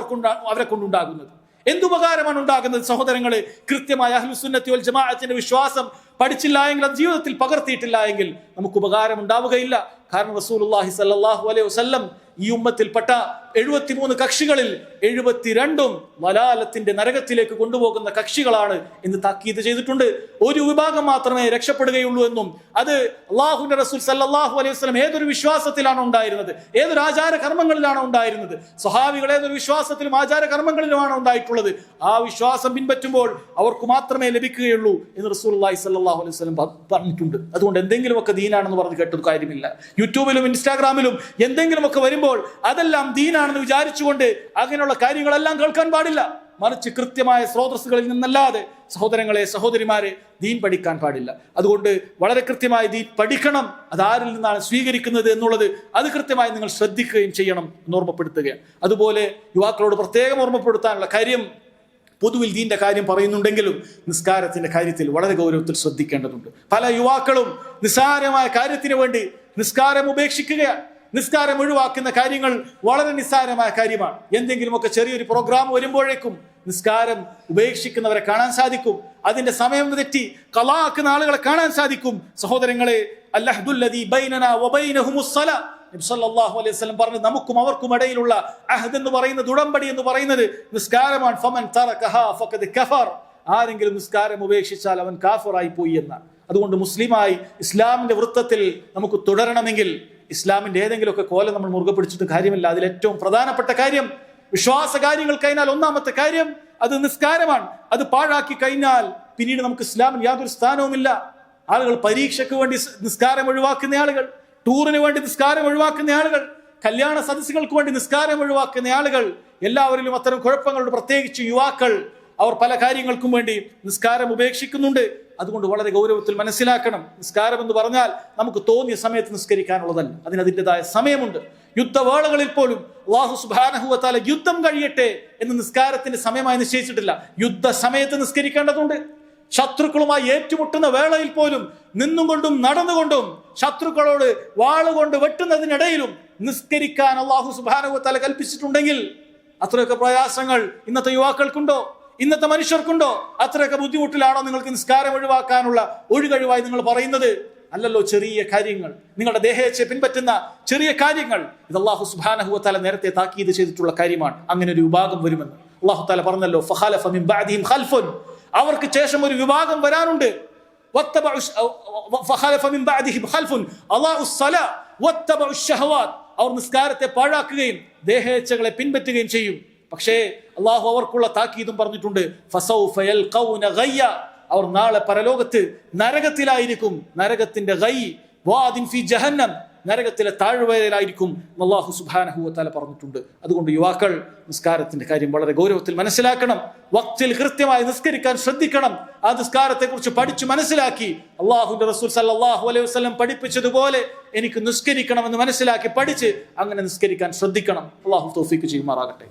അവരെ കൊണ്ടുണ്ടാകുന്നത്? എന്തുപകാരമാണ് ഉണ്ടാകുന്നത്? സഹോദരങ്ങളെ, കൃത്യമായ അഹ്ലുസുന്നത്തി വൽ ജമാഅത്തിന്റെ വിശ്വാസം പഠിച്ചില്ല എങ്കിൽ, അത് ജീവിതത്തിൽ പകർത്തിയിട്ടില്ല എങ്കിൽ നമുക്ക് ഉപകാരം ഉണ്ടാവുകയില്ല. കാരണം റസൂലുള്ളാഹി സ്വല്ലല്ലാഹു അലൈഹി വസല്ലം ഈ ഉമ്മത്തിൽപ്പെട്ട 73 കക്ഷികളിൽ 72 വലാലത്തിന്റെ നരകത്തിലേക്ക് കൊണ്ടുപോകുന്ന കക്ഷികളാണ് എന്ന് താക്കീത് ചെയ്തിട്ടുണ്ട്. ഒരു വിഭാഗം മാത്രമേ രക്ഷപ്പെടുകയുള്ളൂ എന്നും, അത് അല്ലാഹുവിന്റെ റസൂൽ സല്ലല്ലാഹു അലൈഹി വസല്ലം ഏതൊരു വിശ്വാസത്തിലാണ് ഉണ്ടായിരുന്നത്, ഏതൊരു ആചാര കർമ്മങ്ങളിലാണ് ഉണ്ടായിരുന്നത്, സ്വഹാബികൾ ഏതൊരു വിശ്വാസത്തിലും ആചാര കർമ്മങ്ങളിലുമാണ് ഉണ്ടായിട്ടുള്ളത്, ആ വിശ്വാസം പിൻപറ്റുമ്പോൾ അവർക്ക് മാത്രമേ ലഭിക്കുകയുള്ളൂ എന്ന് റസൂലുള്ളാഹി സ്വല്ലല്ലാഹു അലൈഹി വസല്ലം പറഞ്ഞിട്ടുണ്ട്. അതുകൊണ്ട് എന്തെങ്കിലുമൊക്കെ ദീനാണെന്ന് പറഞ്ഞ് കേട്ടത് കാര്യമില്ല. യൂട്യൂബിലും ഇൻസ്റ്റാഗ്രാമിലും എന്തെങ്കിലുമൊക്കെ വരുമ്പോൾ അതെല്ലാം ദീനാണെന്ന് വിചാരിച്ചുകൊണ്ട് അങ്ങനെയുള്ള കാര്യങ്ങളെല്ലാം കേൾക്കാൻ പാടില്ല. മറിച്ച് കൃത്യമായ സ്രോതസ്സുകളിൽ നിന്നല്ലാതെ സഹോദരങ്ങളെ, സഹോദരിമാരെ, ദീൻ പഠിക്കാൻ പാടില്ല. അതുകൊണ്ട് വളരെ കൃത്യമായി ദീൻ പഠിക്കണം. അത് ആരിൽ നിന്നാണ് സ്വീകരിക്കുന്നത് എന്നുള്ളത് അത് കൃത്യമായി നിങ്ങൾ ശ്രദ്ധിക്കുകയും ചെയ്യണം എന്ന് ഓർമ്മപ്പെടുത്തുകയാണ്. അതുപോലെ യുവാക്കളോട് പ്രത്യേകം ഓർമ്മപ്പെടുത്താനുള്ള കാര്യം, പൊതുവിൽ ദീന്റെ കാര്യം പറയുന്നുണ്ടെങ്കിലും നിസ്കാരത്തിന്റെ കാര്യത്തിൽ വളരെ ഗൗരവത്തിൽ ശ്രദ്ധിക്കേണ്ടതുണ്ട്. പല യുവാക്കളും നിസ്സാരമായ കാര്യത്തിന് വേണ്ടി നിസ്കാരം ഉപേക്ഷിക്കുകയാണ്. നിസ്കാരം ഒഴിവാക്കുന്ന കാര്യങ്ങൾ വളരെ നിസ്സാരമായ കാര്യമാണ്. എന്തെങ്കിലുമൊക്കെ ചെറിയൊരു പ്രോഗ്രാം വരുമ്പോഴേക്കും നിസ്കാരം ഉപേക്ഷിക്കുന്നവരെ കാണാൻ സാധിക്കും. അതിന്റെ സമയം തെറ്റി ഖളാ ആക്കുന്ന ആളുകളെ കാണാൻ സാധിക്കും. സഹോദരങ്ങളെ, അൽഅഹ്ദുല്ലദീ ബൈനനാ വബൈനഹുമുസ്സലാ, നബി സല്ലല്ലാഹു അലൈഹി വസല്ലം പറഞ്ഞു, നമുക്കും അവർക്കും ഇടയിലുള്ള അഹ്ദ് എന്ന് പറയുന്നത്, ഉടമ്പടി എന്ന് പറയുന്നത് നിസ്കാരമാണ്. ഫമൻ തറകഹാ ഫഖദ് കഫർ, ആരെങ്കിലും നിസ്കാരം ഉപേക്ഷിച്ചാൽ അവൻ കാഫിറായി പോയി എന്നാണ്. അതുകൊണ്ട് മുസ്ലിമായി ഇസ്ലാമിന്റെ വൃത്തത്തിൽ നമുക്ക് തുടരണമെങ്കിൽ ഇസ്ലാമിന്റെ ഏതെങ്കിലുമൊക്കെ കോലം നമ്മൾ മുറുകെ പിടിച്ചിട്ട് കാര്യമില്ല. അതിൽ ഏറ്റവും പ്രധാനപ്പെട്ട കാര്യം വിശ്വാസ കാര്യങ്ങൾ കഴിഞ്ഞാൽ ഒന്നാമത്തെ കാര്യം അത് നിസ്കാരമാണ്. അത് പാഴാക്കി കഴിഞ്ഞാൽ പിന്നീട് നമുക്ക് ഇസ്ലാമിൽ യാതൊരു സ്ഥാനവുമില്ല. ആളുകൾ പരീക്ഷയ്ക്ക് വേണ്ടി നിസ്കാരം ഒഴിവാക്കുന്ന ആളുകൾ, ടൂറിന് വേണ്ടി നിസ്കാരം ഒഴിവാക്കുന്ന ആളുകൾ, കല്യാണ സദസ്സുകൾക്ക് വേണ്ടി നിസ്കാരം ഒഴിവാക്കുന്ന ആളുകൾ, എല്ലാവരിലും അത്തരം കുഴപ്പങ്ങളുണ്ട്. പ്രത്യേകിച്ച് യുവാക്കൾ, അവർ പല കാര്യങ്ങൾക്കും വേണ്ടി നിസ്കാരം ഉപേക്ഷിക്കുന്നുണ്ട്. അതുകൊണ്ട് വളരെ ഗൗരവത്തിൽ മനസ്സിലാക്കണം, നിസ്കാരം എന്ന് പറഞ്ഞാൽ നമുക്ക് തോന്നിയ സമയത്ത് നിസ്കരിക്കാനുള്ളതല്ല. അതിൻ്റെതായ സമയമുണ്ട്. യുദ്ധവേളകളിൽ പോലും അല്ലാഹു സുബ്ഹാനഹു വ തആല യുദ്ധം കഴിയട്ടെ എന്ന് നിസ്കാരത്തിന്റെ സമയമായി നിശ്ചയിച്ചിട്ടില്ല. യുദ്ധ സമയത്ത് നിസ്കരിക്കേണ്ടതുണ്ട്. ശത്രുക്കളുമായി ഏറ്റുമുട്ടുന്ന വേളയിൽ പോലും നിന്നുകൊണ്ടും നടന്നുകൊണ്ടും ശത്രുക്കളോട് വാളുകൊണ്ട് വെട്ടുന്നതിനിടയിലും നിസ്കരിക്കാൻ അല്ലാഹു സുബ്ഹാനഹു വ തആല കൽപ്പിച്ചിട്ടുണ്ടെങ്കിൽ അത്രയൊക്കെ പ്രയാസങ്ങൾ ഇന്നത്തെ യുവാക്കൾക്കുണ്ടോ, ഇന്നത്തെ മനുഷ്യർക്കുണ്ടോ? അത്രയൊക്കെ ബുദ്ധിമുട്ടിലാണോ നിങ്ങൾക്ക് നിസ്കാരം ഒഴിവാക്കാനുള്ള ഒഴികഴിവായി നിങ്ങൾ പറയുന്നത്? അല്ലല്ലോ. ചെറിയ കാര്യങ്ങൾ, നിങ്ങളുടെ ദേഹേച്ഛയെ പിൻപറ്റുന്ന ചെറിയ കാര്യങ്ങൾ, ഇത് അല്ലാഹു സുബ്ഹാനഹു വ തആല നേരത്തെ താക്കീത് ചെയ്തിട്ടുള്ള കാര്യമാണ്. അങ്ങനെ ഒരു വിഭാഗം വരുമെന്ന് അല്ലാഹു തആല പറഞ്ഞല്ലോ, ഫഖലഫ മിൻ ബഅദിഹിം ഖൽഫുൻ, അവർക്ക് ശേഷം ഒരു വിഭാഗം വരാനുണ്ട്. ഫഖലഫ മിൻ ബഅദിഹിം ഖൽഫുൻ അളാഉസ് സ്വലാ വത്തബഉശ് ശഹവാത്ത്, അവർ നിസ്കാരത്തെ പാഴാക്കുകയും ദേഹേച്ഛകളെ പിൻപറ്റുകയും ചെയ്യും. പക്ഷേ അള്ളാഹു അവർക്കുള്ള താക്കീതും പറഞ്ഞിട്ടുണ്ട്, ഫസൗഫ യൽഖൗന ഗയ്യ, അവർ നാളെ പരലോകത്ത് നരകത്തിലായിരിക്കും. നരകത്തിന്റെ ഗൈ വാദിൻ ഫി ജഹന്നം, നരകത്തിലെ താഴ്വരയിലായിരിക്കും അല്ലാഹു സുബ്ഹാനഹു വ തആല പറഞ്ഞിട്ടുണ്ട്. അതുകൊണ്ട് യുവാക്കൾ നിസ്കാരത്തിന്റെ കാര്യം വളരെ ഗൗരവത്തിൽ മനസ്സിലാക്കണം. വക്തിൽ കൃത്യമായി നിസ്കരിക്കാൻ ശ്രദ്ധിക്കണം. ആ നിസ്കാരത്തെ കുറിച്ച് പഠിച്ചു മനസ്സിലാക്കി അല്ലാഹുവിന്റെ റസൂൽ സല്ലല്ലാഹു അലൈഹി വസല്ലം പഠിപ്പിച്ചതുപോലെ എനിക്ക് നിസ്കരിക്കണമെന്ന് മനസ്സിലാക്കി പഠിച്ച് അങ്ങനെ നിസ്കരിക്കാൻ ശ്രദ്ധിക്കണം. അല്ലാഹു തൗഫീഖ് ചെയ്യുമാറാകട്ടെ.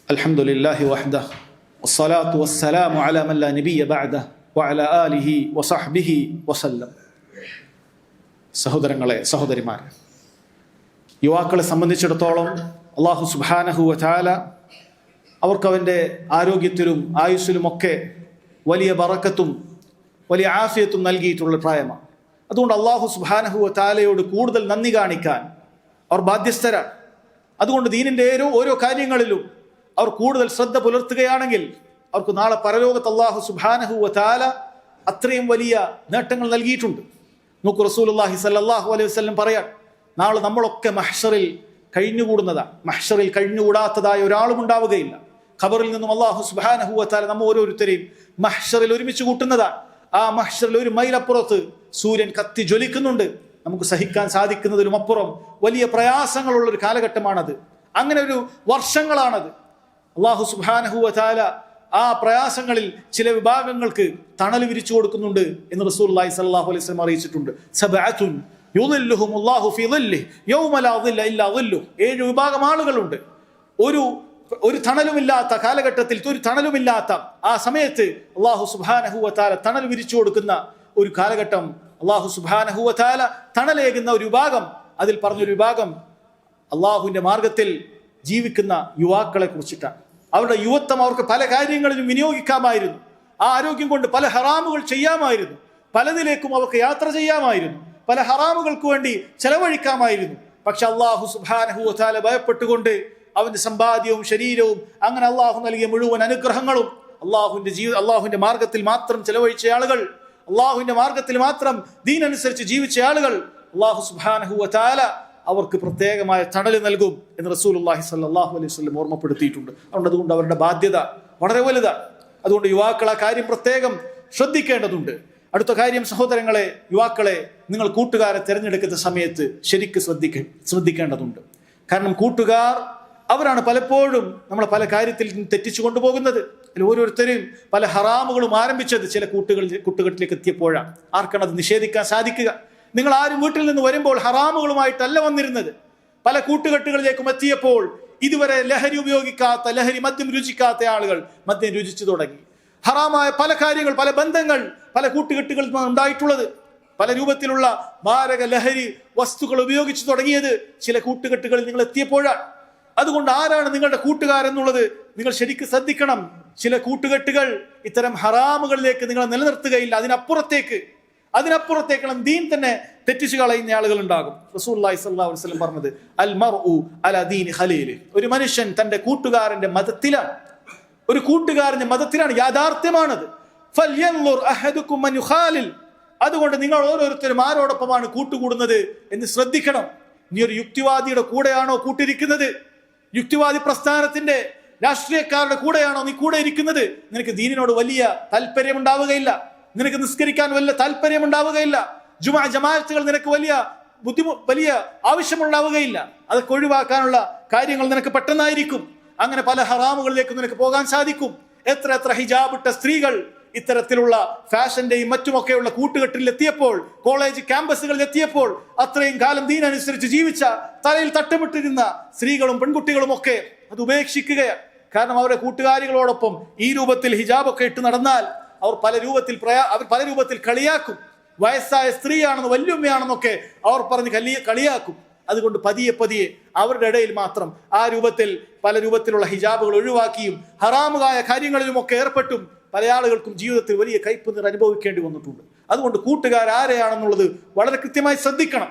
അൽഹംദുലില്ലാഹി വഹ്ദഹു വസ്സലാത്തു വസ്സലാമു അലാ മൻ ലാ നബിയ്യ ബഅദഹു വഅലാ ആലിഹി വസഹ്ബിഹി വസല്ലം. സഹോദരങ്ങളെ, സഹോദരിമാരെ, യുവാക്കളെ സംബന്ധിച്ചിടത്തോളം അല്ലാഹു സുബ്ഹാനഹു വ തആല അവർക്ക് അവൻ്റെ ആരോഗ്യത്തിലും ആയുസ്സിലുമൊക്കെ വലിയ ബറക്കത്തും വലിയ ആഫിയത്തും നൽകിയിട്ടുള്ള പ്രായമാണ്. അതുകൊണ്ട് അല്ലാഹു സുബ്ഹാനഹു വ തആലയോട് കൂടുതൽ നന്ദി കാണിക്കാൻ അവർ ബാധ്യസ്ഥരാണ്. അതുകൊണ്ട് ദീനിന്റെ ഓരോ കാര്യങ്ങളിലും അവർ കൂടുതൽ ശ്രദ്ധ പുലർത്തുകയാണെങ്കിൽ അവർക്ക് നാളെ പരലോകത്ത് അല്ലാഹു സുബ്ഹാനഹു വ തആല അത്രയും വലിയ നേട്ടങ്ങൾ നൽകിയിട്ടുണ്ട്. നോക്കൂ, റസൂലുള്ളാഹി സ്വല്ലല്ലാഹു അലൈഹി വസല്ലം പറയാൻ, നാളെ നമ്മളൊക്കെ മഹ്ശറിൽ കഴിഞ്ഞുകൂടുന്നതാണ്. മഹ്ശറിൽ കഴിഞ്ഞുകൂടാത്തതായ ഒരാളും ഉണ്ടാവുകയില്ല. ഖബറിൽ നിന്നും അല്ലാഹു സുബ്ഹാനഹു വ തആല നമ്മ ഓരോരുത്തരെയും മഹ്ശറിൽ ഒരുമിച്ച് കൂട്ടുന്നതാണ്. ആ മഹ്ശറിൽ 1 മൈൽ അപ്പുറത്ത് സൂര്യൻ കത്തി ജ്വലിക്കുന്നുണ്ട്. നമുക്ക് സഹിക്കാൻ സാധിക്കുന്നതിലും അപ്പുറം വലിയ പ്രയാസങ്ങളുള്ള ഒരു കാലഘട്ടമാണത്. അങ്ങനെ ഒരു വർഷങ്ങളാണത്. അല്ലാഹു സുബ്ഹാനഹു വ തആല ആ പ്രയാസങ്ങളിൽ ചില വിഭാഗങ്ങൾക്ക് തണൽ വിരിച്ചു കൊടുക്കുന്നുണ്ട് എന്ന് റസൂലുള്ളാഹി സ്വല്ലല്ലാഹു അലൈഹി വസല്ലം അറിയിച്ചിട്ടുണ്ട്. സബഅത്തുൻ യുളില്ലുഹുമുല്ലാഹു ഫീ ളില്ലിഹി യൗമ ലാ ളില്ല ഇല്ലാ ളില്ലുഹു. 7 വിഭാഗം ആളുകളുണ്ട്. ഒരു തണലുമില്ലാത്ത കാലഘട്ടത്തിൽ, ഒരു തണലുമില്ലാത്ത ആ സമയത്ത് അല്ലാഹു സുബ്ഹാനഹു വ തആല തണൽ വിരിച്ചു കൊടുക്കുന്ന ഒരു കാലഘട്ടം. അല്ലാഹു സുബ്ഹാനഹു വ തആല തണലേകുന്ന ഒരു വിഭാഗം, അതിൽ പറഞ്ഞൊരു വിഭാഗം അള്ളാഹുവിന്റെ മാർഗത്തിൽ ജീവിക്കുന്ന യുവാക്കളെ കുറിച്ചിട്ടാണ്. അവരുടെ യുവത്വം അവർക്ക് പല കാര്യങ്ങളിലും വിനിയോഗിക്കാമായിരുന്നു. ആ ആരോഗ്യം കൊണ്ട് പല ഹറാമുകൾ ചെയ്യാമായിരുന്നു. പലതിലേക്കും അവർക്ക് യാത്ര ചെയ്യാമായിരുന്നു. പല ഹറാമുകൾക്ക് വേണ്ടി ചെലവഴിക്കാമായിരുന്നു. പക്ഷെ അല്ലാഹു സുബ്ഹാനഹു വ തആല ഭയപ്പെട്ടുകൊണ്ട് അവന്റെ സമ്പാദ്യവും ശരീരവും അങ്ങനെ അള്ളാഹു നൽകിയ മുഴുവൻ അനുഗ്രഹങ്ങളും അള്ളാഹുവിന്റെ മാർഗത്തിൽ മാത്രം ചെലവഴിച്ച ആളുകൾ, അള്ളാഹുവിന്റെ മാർഗത്തിൽ മാത്രം ദീനനുസരിച്ച് ജീവിച്ച ആളുകൾ അള്ളാഹു സുബ്ഹാനഹു വ തആല അവർക്ക് പ്രത്യേകമായ തണൽ നൽകും എന്ന് റസൂലുള്ളാഹി സ്വല്ലല്ലാഹു അലൈഹി വസല്ലം ഓർമ്മപ്പെടുത്തിയിട്ടുണ്ട്. അതുകൊണ്ട് അവരുടെ ബാധ്യത വളരെ വലുതാണ്. അതുകൊണ്ട് യുവാക്കൾ ആ കാര്യം പ്രത്യേകം ശ്രദ്ധിക്കേണ്ടതുണ്ട്. അടുത്ത കാര്യം, സഹോദരങ്ങളെ, യുവാക്കളെ, നിങ്ങൾ കൂട്ടുകാരെ തിരഞ്ഞെടുക്കുന്ന സമയത്ത് ശരിക്ക് ശ്രദ്ധിക്കേണ്ടതുണ്ട്. കാരണം കൂട്ടുകാർ അവരാണ് പലപ്പോഴും നമ്മളെ പല കാര്യത്തിൽ തെറ്റിച്ചു കൊണ്ടുപോകുന്നത്. ഓരോരുത്തരെയും പല ഹറാമുകളും ആരംഭിച്ചത് ചില കൂട്ടുകെട്ടിലേക്ക് എത്തിയപ്പോഴാണ്. ആർക്കാണ് അത് നിഷേധിക്കാൻ സാധിക്കുക? നിങ്ങൾ ആരും വീട്ടിൽ നിന്ന് വരുമ്പോൾ ഹറാമുകളുമായിട്ടല്ല വന്നിരുന്നത്. പല കൂട്ടുകെട്ടുകളിലേക്കും എത്തിയപ്പോൾ ഇതുവരെ ലഹരി ഉപയോഗിക്കാത്ത, ലഹരി മദ്യം രുചിക്കാത്ത ആളുകൾ മദ്യം രുചിച്ചു തുടങ്ങി. ഹറാമായ പല കാര്യങ്ങൾ, പല ബന്ധങ്ങൾ പല കൂട്ടുകെട്ടുകളിൽ ഉണ്ടായിട്ടുള്ളത്. പല രൂപത്തിലുള്ള മാരക ലഹരി വസ്തുക്കൾ ഉപയോഗിച്ചു തുടങ്ങിയത് ചില കൂട്ടുകെട്ടുകളിൽ നിങ്ങൾ എത്തിയപ്പോഴാണ്. അതുകൊണ്ട് ആരാണ് നിങ്ങളുടെ കൂട്ടുകാരെന്നുള്ളത് നിങ്ങൾ ശരിക്കും ശ്രദ്ധിക്കണം. ചില കൂട്ടുകെട്ടുകൾ ഇത്തരം ഹറാമുകളിലേക്ക് നിങ്ങളെ നിലനിർത്തുകയില്ല, അതിനപ്പുറത്തേക്കുള്ള ദീൻ തന്നെ തെറ്റിച്ചു കളയുന്ന ആളുകൾ ഉണ്ടാകും. റസൂലുള്ളാഹി സ്വല്ലല്ലാഹു അലൈഹി വസല്ലം പറഞ്ഞത്, അൽ മർഉ അലാ ദീനി ഖലീലി. ഒരു മനുഷ്യൻ തന്റെ കൂട്ടുകാരന്റെ മതത്തിലാണ്. ഒരു കൂട്ടുകാരന്റെ മതത്തിലാണ്, യാഥാർത്ഥ്യമാണത്. ഫൽയൻളുർ അഹദുകും മൻ യുഖാലിൽ. അതുകൊണ്ട് നിങ്ങൾ ഓരോരുത്തരും ആരോടൊപ്പമാണ് കൂട്ടുകൂടുന്നത് എന്ന് ശ്രദ്ധിക്കണം. നീ ഒരു യുക്തിവാദിയുടെ കൂടെയാണോ കൂട്ടിരിക്കുന്നത്? യുക്തിവാദി പ്രസ്ഥാനത്തിന്റെ രാഷ്ട്രീയക്കാരുടെ കൂടെയാണോ നീ കൂടെ ഇരിക്കുന്നത്? നിനക്ക് ദീനിനോട് വലിയ താല്പര്യം ഉണ്ടാവുകയില്ല. നിനക്ക് നിസ്കരിക്കാൻ വലിയ താല്പര്യം ഉണ്ടാവുകയില്ല. ജമാഅത്തുകൾ നിനക്ക് വലിയ ആവശ്യമുണ്ടാവുകയില്ല. അതൊക്കെ ഒഴിവാക്കാനുള്ള കാര്യങ്ങൾ നിനക്ക് പെട്ടെന്നായിരിക്കും. അങ്ങനെ പല ഹറാമുകളിലേക്ക് നിനക്ക് പോകാൻ സാധിക്കും. എത്ര ഹിജാബിട്ട സ്ത്രീകൾ ഇത്തരത്തിലുള്ള ഫാഷന്റെയും മറ്റുമൊക്കെയുള്ള കൂട്ടുകെട്ടിൽ എത്തിയപ്പോൾ, കോളേജ് ക്യാമ്പസുകളിൽ എത്തിയപ്പോൾ, അത്രയും കാലം ദീനനുസരിച്ച് ജീവിച്ച, തലയിൽ തട്ടമിട്ടിരുന്ന സ്ത്രീകളും പെൺകുട്ടികളും ഒക്കെ അത് ഉപേക്ഷിക്കുകയാണ്. കാരണം അവരുടെ കൂട്ടുകാരികളോടൊപ്പം ഈ രൂപത്തിൽ ഹിജാബൊക്കെ ഇട്ട് നടന്നാൽ അവർ പല രൂപത്തിൽ കളിയാക്കും. വയസ്സായ സ്ത്രീയാണെന്ന്, വല്യുമ്മയാണെന്നൊക്കെ അവർ പറഞ്ഞ് കളിയാക്കും. അതുകൊണ്ട് പതിയെ അവരുടെ ഇടയിൽ മാത്രം പല രൂപത്തിലുള്ള ഹിജാബുകൾ ഒഴിവാക്കിയും ഹറാമുകായ കാര്യങ്ങളിലുമൊക്കെ ഏർപ്പെട്ടും പല ആളുകൾക്കും ജീവിതത്തിൽ വലിയ കയ്പ് അനുഭവിക്കേണ്ടി വന്നിട്ടുണ്ട്. അതുകൊണ്ട് കൂട്ടുകാർ ആരെയാണെന്നുള്ളത് വളരെ കൃത്യമായി ശ്രദ്ധിക്കണം.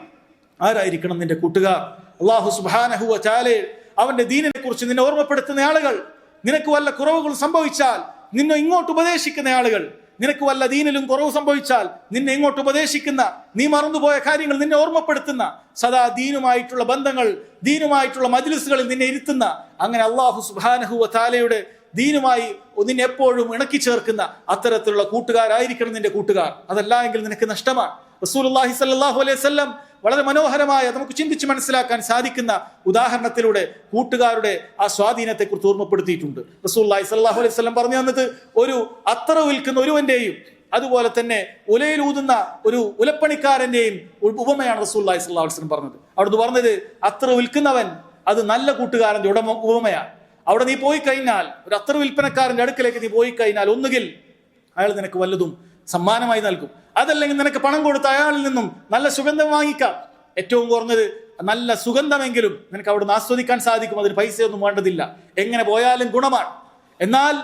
ആരായിരിക്കണം നിന്റെ കൂട്ടുകാർ? അല്ലാഹു സുബ്ഹാനഹു വ തആല അവന്റെ ദീനിനെ കുറിച്ച് നിന്നെ ഓർമ്മപ്പെടുത്തുന്ന ആളുകൾ. നിനക്ക് വല്ല കുറവുകൾ സംഭവിച്ചാൽ നിന്നെ ഇങ്ങോട്ട് ഉപദേശിക്കുന്ന ആളുകൾ. നിനക്ക് വല്ല ദീനിലും കുറവ് സംഭവിച്ചാൽ നിന്നെ ഇങ്ങോട്ട് ഉപദേശിക്കുന്ന, നീ മറന്നുപോയ കാര്യങ്ങൾ നിന്നെ ഓർമ്മപ്പെടുത്തുന്ന, സദാ ദീനുമായിട്ടുള്ള ബന്ധങ്ങൾ, ദീനുമായിട്ടുള്ള മജ്ലിസുകളിൽ നിന്നെ ഇരുത്തുന്ന, അങ്ങനെ അല്ലാഹു സുബ്ഹാനഹു വ തആലയുടെ ദീനുമായി നിന്നെ എപ്പോഴും ഇണക്കി ചേർക്കുന്ന അത്തരത്തിലുള്ള കൂട്ടുകാരായിരിക്കണം നിന്റെ കൂട്ടുകാർ. അതല്ല എങ്കിൽ നിനക്ക് നഷ്ടമാണ്. റസൂലുള്ളാഹി സ്വല്ലല്ലാഹു അലൈഹി വസല്ലം വളരെ മനോഹരമായ, നമുക്ക് ചിന്തിച്ച് മനസ്സിലാക്കാൻ സാധിക്കുന്ന ഉദാഹരണത്തിലൂടെ കൂട്ടുകാരുടെ ആ സ്വാധീനത്തെ കുറിച്ച് ഓർമ്മപ്പെടുത്തിയിട്ടുണ്ട്. റസൂലുള്ളാഹി സ്വല്ലല്ലാഹു അലൈഹി വസല്ലം പറഞ്ഞു തന്നത് ഒരു അത്തറ വിൽക്കുന്ന ഒരുവന്റെയും അതുപോലെ തന്നെ ഉലയിലൂതുന്ന ഒരു ഉലപ്പണിക്കാരന്റെയും ഉപമയാണ് റസൂലുള്ളാഹി സ്വല്ലല്ലാഹു അലൈഹി വസല്ലം പറഞ്ഞത്. അവിടുന്ന് പറഞ്ഞത്, അത്തറ വിൽക്കുന്നവൻ അത് നല്ല കൂട്ടുകാരന്റെ ഉപമയാണ്. അവിടെ നീ പോയി കഴിഞ്ഞാൽ, ഒരു അത്തർ വിൽപ്പനക്കാരന്റെ അടുക്കലേക്ക് നീ പോയി കഴിഞ്ഞാൽ, ഒന്നുകിൽ അയാൾ നിനക്ക് വല്ലതും സമ്മാനമായി നൽകും, അതല്ലെങ്കിൽ നിനക്ക് പണം കൊടുത്ത് അയാളിൽ നിന്നും നല്ല സുഗന്ധം വാങ്ങിക്കാം. ഏറ്റവും കുറഞ്ഞത് നല്ല സുഗന്ധമെങ്കിലും നിനക്ക് അവിടുന്ന് ആസ്വദിക്കാൻ സാധിക്കും. അതിന് പൈസയൊന്നും വേണ്ടതില്ല. എങ്ങനെ പോയാലും ഗുണമാണ്. എന്നാൽ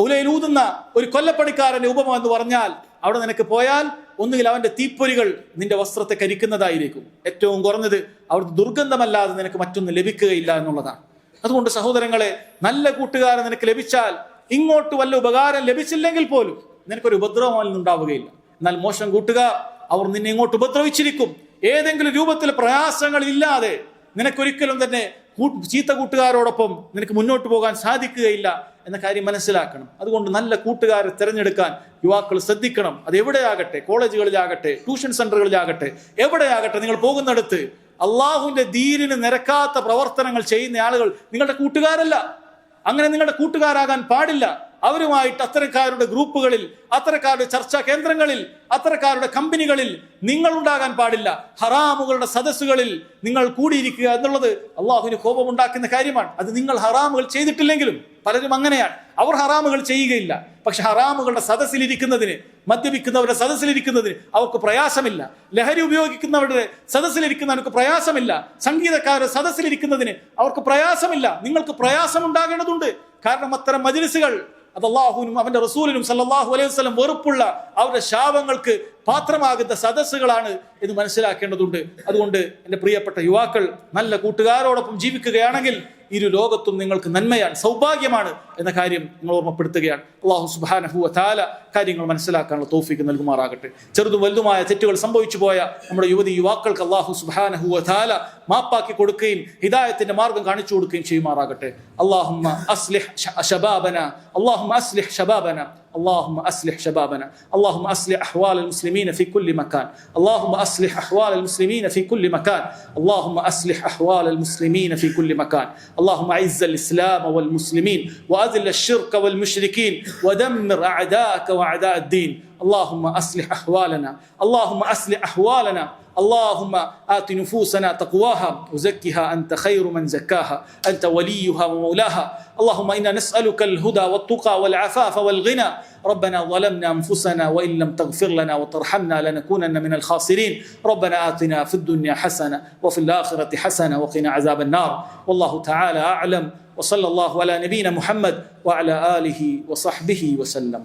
ഉലയിലൂതുന്ന ഒരു കൊല്ലപ്പണിക്കാരന്റെ ഉപമ എന്ന് പറഞ്ഞാൽ അവിടെ നിനക്ക് പോയാൽ ഒന്നുകിൽ അവന്റെ തീപ്പൊരികൾ നിന്റെ വസ്ത്രത്തെ കരിക്കുന്നതായിരിക്കും, ഏറ്റവും കുറഞ്ഞത് അവിടുത്തെ ദുർഗന്ധമല്ലാതെ നിനക്ക് മറ്റൊന്നും ലഭിക്കുകയില്ല എന്നുള്ളതാണ്. അതുകൊണ്ട് സഹോദരങ്ങളെ, നല്ല കൂട്ടുകാരൻ നിനക്ക് ലഭിച്ചാൽ ഇങ്ങോട്ട് വല്ല ഉപകാരം ലഭിച്ചില്ലെങ്കിൽ പോലും നിനക്കൊരു ഉപദ്രവം ഉണ്ടാവുകയില്ല. എന്നാൽ മോശം കൂട്ടുകാർ അവർ നിന്നെ ഇങ്ങോട്ട് ഉപദ്രവിച്ചിരിക്കും. ഏതെങ്കിലും രൂപത്തിൽ പ്രയാസങ്ങൾ ഇല്ലാതെ നിനക്കൊരിക്കലും തന്നെ ചീത്ത കൂട്ടുകാരോടൊപ്പം നിനക്ക് മുന്നോട്ട് പോകാൻ സാധിക്കുകയില്ല എന്ന കാര്യം മനസ്സിലാക്കണം. അതുകൊണ്ട് നല്ല കൂട്ടുകാരെ തിരഞ്ഞെടുക്കാൻ യുവാക്കൾ ശ്രദ്ധിക്കണം. അത് എവിടെയാകട്ടെ, കോളേജുകളിലാകട്ടെ, ട്യൂഷൻ സെന്ററുകളിലാകട്ടെ, എവിടെയാകട്ടെ, നിങ്ങൾ പോകുന്നിടത്ത് അള്ളാഹുവിന്റെ ദീനിന് നിരക്കാത്ത പ്രവർത്തനങ്ങൾ ചെയ്യുന്ന ആളുകൾ നിങ്ങളുടെ കൂട്ടുകാരല്ല. അങ്ങനെ നിങ്ങളുടെ കൂട്ടുകാരാകാൻ പാടില്ല. അവരുമായിട്ട് അത്തരക്കാരുടെ ഗ്രൂപ്പുകളിൽ, അത്തരക്കാരുടെ ചർച്ചാ കേന്ദ്രങ്ങളിൽ, അത്തരക്കാരുടെ കമ്പനികളിൽ നിങ്ങൾ ഉണ്ടാകാൻ പാടില്ല. ഹറാമുകളുടെ സദസ്സുകളിൽ നിങ്ങൾ കൂടിയിരിക്കുക എന്നുള്ളത് അള്ളാഹുവിന് കോപമുണ്ടാക്കുന്ന കാര്യമാണ്. അത് നിങ്ങൾ ഹറാമുകൾ ചെയ്തിട്ടില്ലെങ്കിലും പലരും അങ്ങനെയാണ്. അവർ ഹറാമുകൾ ചെയ്യുകയില്ല, പക്ഷെ ഹറാമുകളുടെ സദസ്സിലിരിക്കുന്നതിന്, മദ്യപിക്കുന്നവരുടെ സദസ്സിലിരിക്കുന്നതിന് അവർക്ക് പ്രയാസമില്ല. ലഹരി ഉപയോഗിക്കുന്നവരുടെ സദസ്സിലിരിക്കുന്നവർക്ക് പ്രയാസമില്ല. സംഗീതക്കാരുടെ സദസ്സിലിരിക്കുന്നതിന് അവർക്ക് പ്രയാസമില്ല. നിങ്ങൾക്ക് പ്രയാസമുണ്ടാകേണ്ടതുണ്ട്. കാരണം അത്തരം മജ്‌ലിസുകൾ അത് അല്ലാഹുവിനും അവന്റെ റസൂലിനും സല്ലല്ലാഹു അലൈഹി വസല്ലം വെറുപ്പുള്ള അവരുടെ ശാപങ്ങൾക്ക് പാത്രമാകുന്ന സദസ്സുകളാണ് എന്ന് മനസ്സിലാക്കേണ്ടതുണ്ട്. അതുകൊണ്ട് എൻ്റെ പ്രിയപ്പെട്ട യുവാക്കൾ, നല്ല കൂട്ടുകാരോടൊപ്പം ജീവിക്കുകയാണെങ്കിൽ ഇരു ലോകത്തും നിങ്ങൾക്ക് നന്മയാണ്, സൗഭാഗ്യമാണ് എന്ന കാര്യം നിങ്ങൾ ഓർമ്മപ്പെടുത്തുകയാണ്. അല്ലാഹു സുബ്ഹാനഹു വ തആല കാര്യങ്ങൾ മനസ്സിലാക്കാനുള്ള തൗഫീഖ് നൽകുമാറാകട്ടെ. ചെറുതും വലുതുമായ തെറ്റുകൾ സംഭവിച്ചു പോയ നമ്മുടെ യുവതി യുവാക്കൾക്ക് അല്ലാഹു സുബ്ഹാനഹു വ തആല മാപ്പാക്കി കൊടുക്കുകയും ഹിദായത്തിന്റെ മാർഗം കാണിച്ചു കൊടുക്കുകയും ചെയ്യുമാറാകട്ടെ. അല്ലാഹുമ്മ അസ്ലിഹ് ശബാബന, അല്ലാഹുമ്മ അസ്ലിഹ് ശബാബന, اللهم أصلح شبابنا، اللهم أصلح أحوال المسلمين في كل مكان، اللهم أصلح أحوال المسلمين في كل مكان، اللهم أصلح أحوال المسلمين في كل مكان، اللهم أعز الإسلام والمسلمين وأذل الشرك والمشركين ودمر أعداءك وأعداء الدين، اللهم أصلح أحوالنا، اللهم أصلح أحوالنا، اللهم آت نفوسنا تقواها وزكها أنت خير من زكاها، أنت وليها ومولاها، اللهم إنا نسألك الهدى والتقى والعفاف والغنى، ربنا ظلمنا أنفسنا وإن لم تغفر لنا وترحمنا لنكونن من الخاسرين، ربنا آتنا في الدنيا حسنة وفي الآخرة حسنة وقنا عذاب النار، والله تعالى أعلم، وصلى الله على نبينا محمد وعلى آله وصحبه وسلم.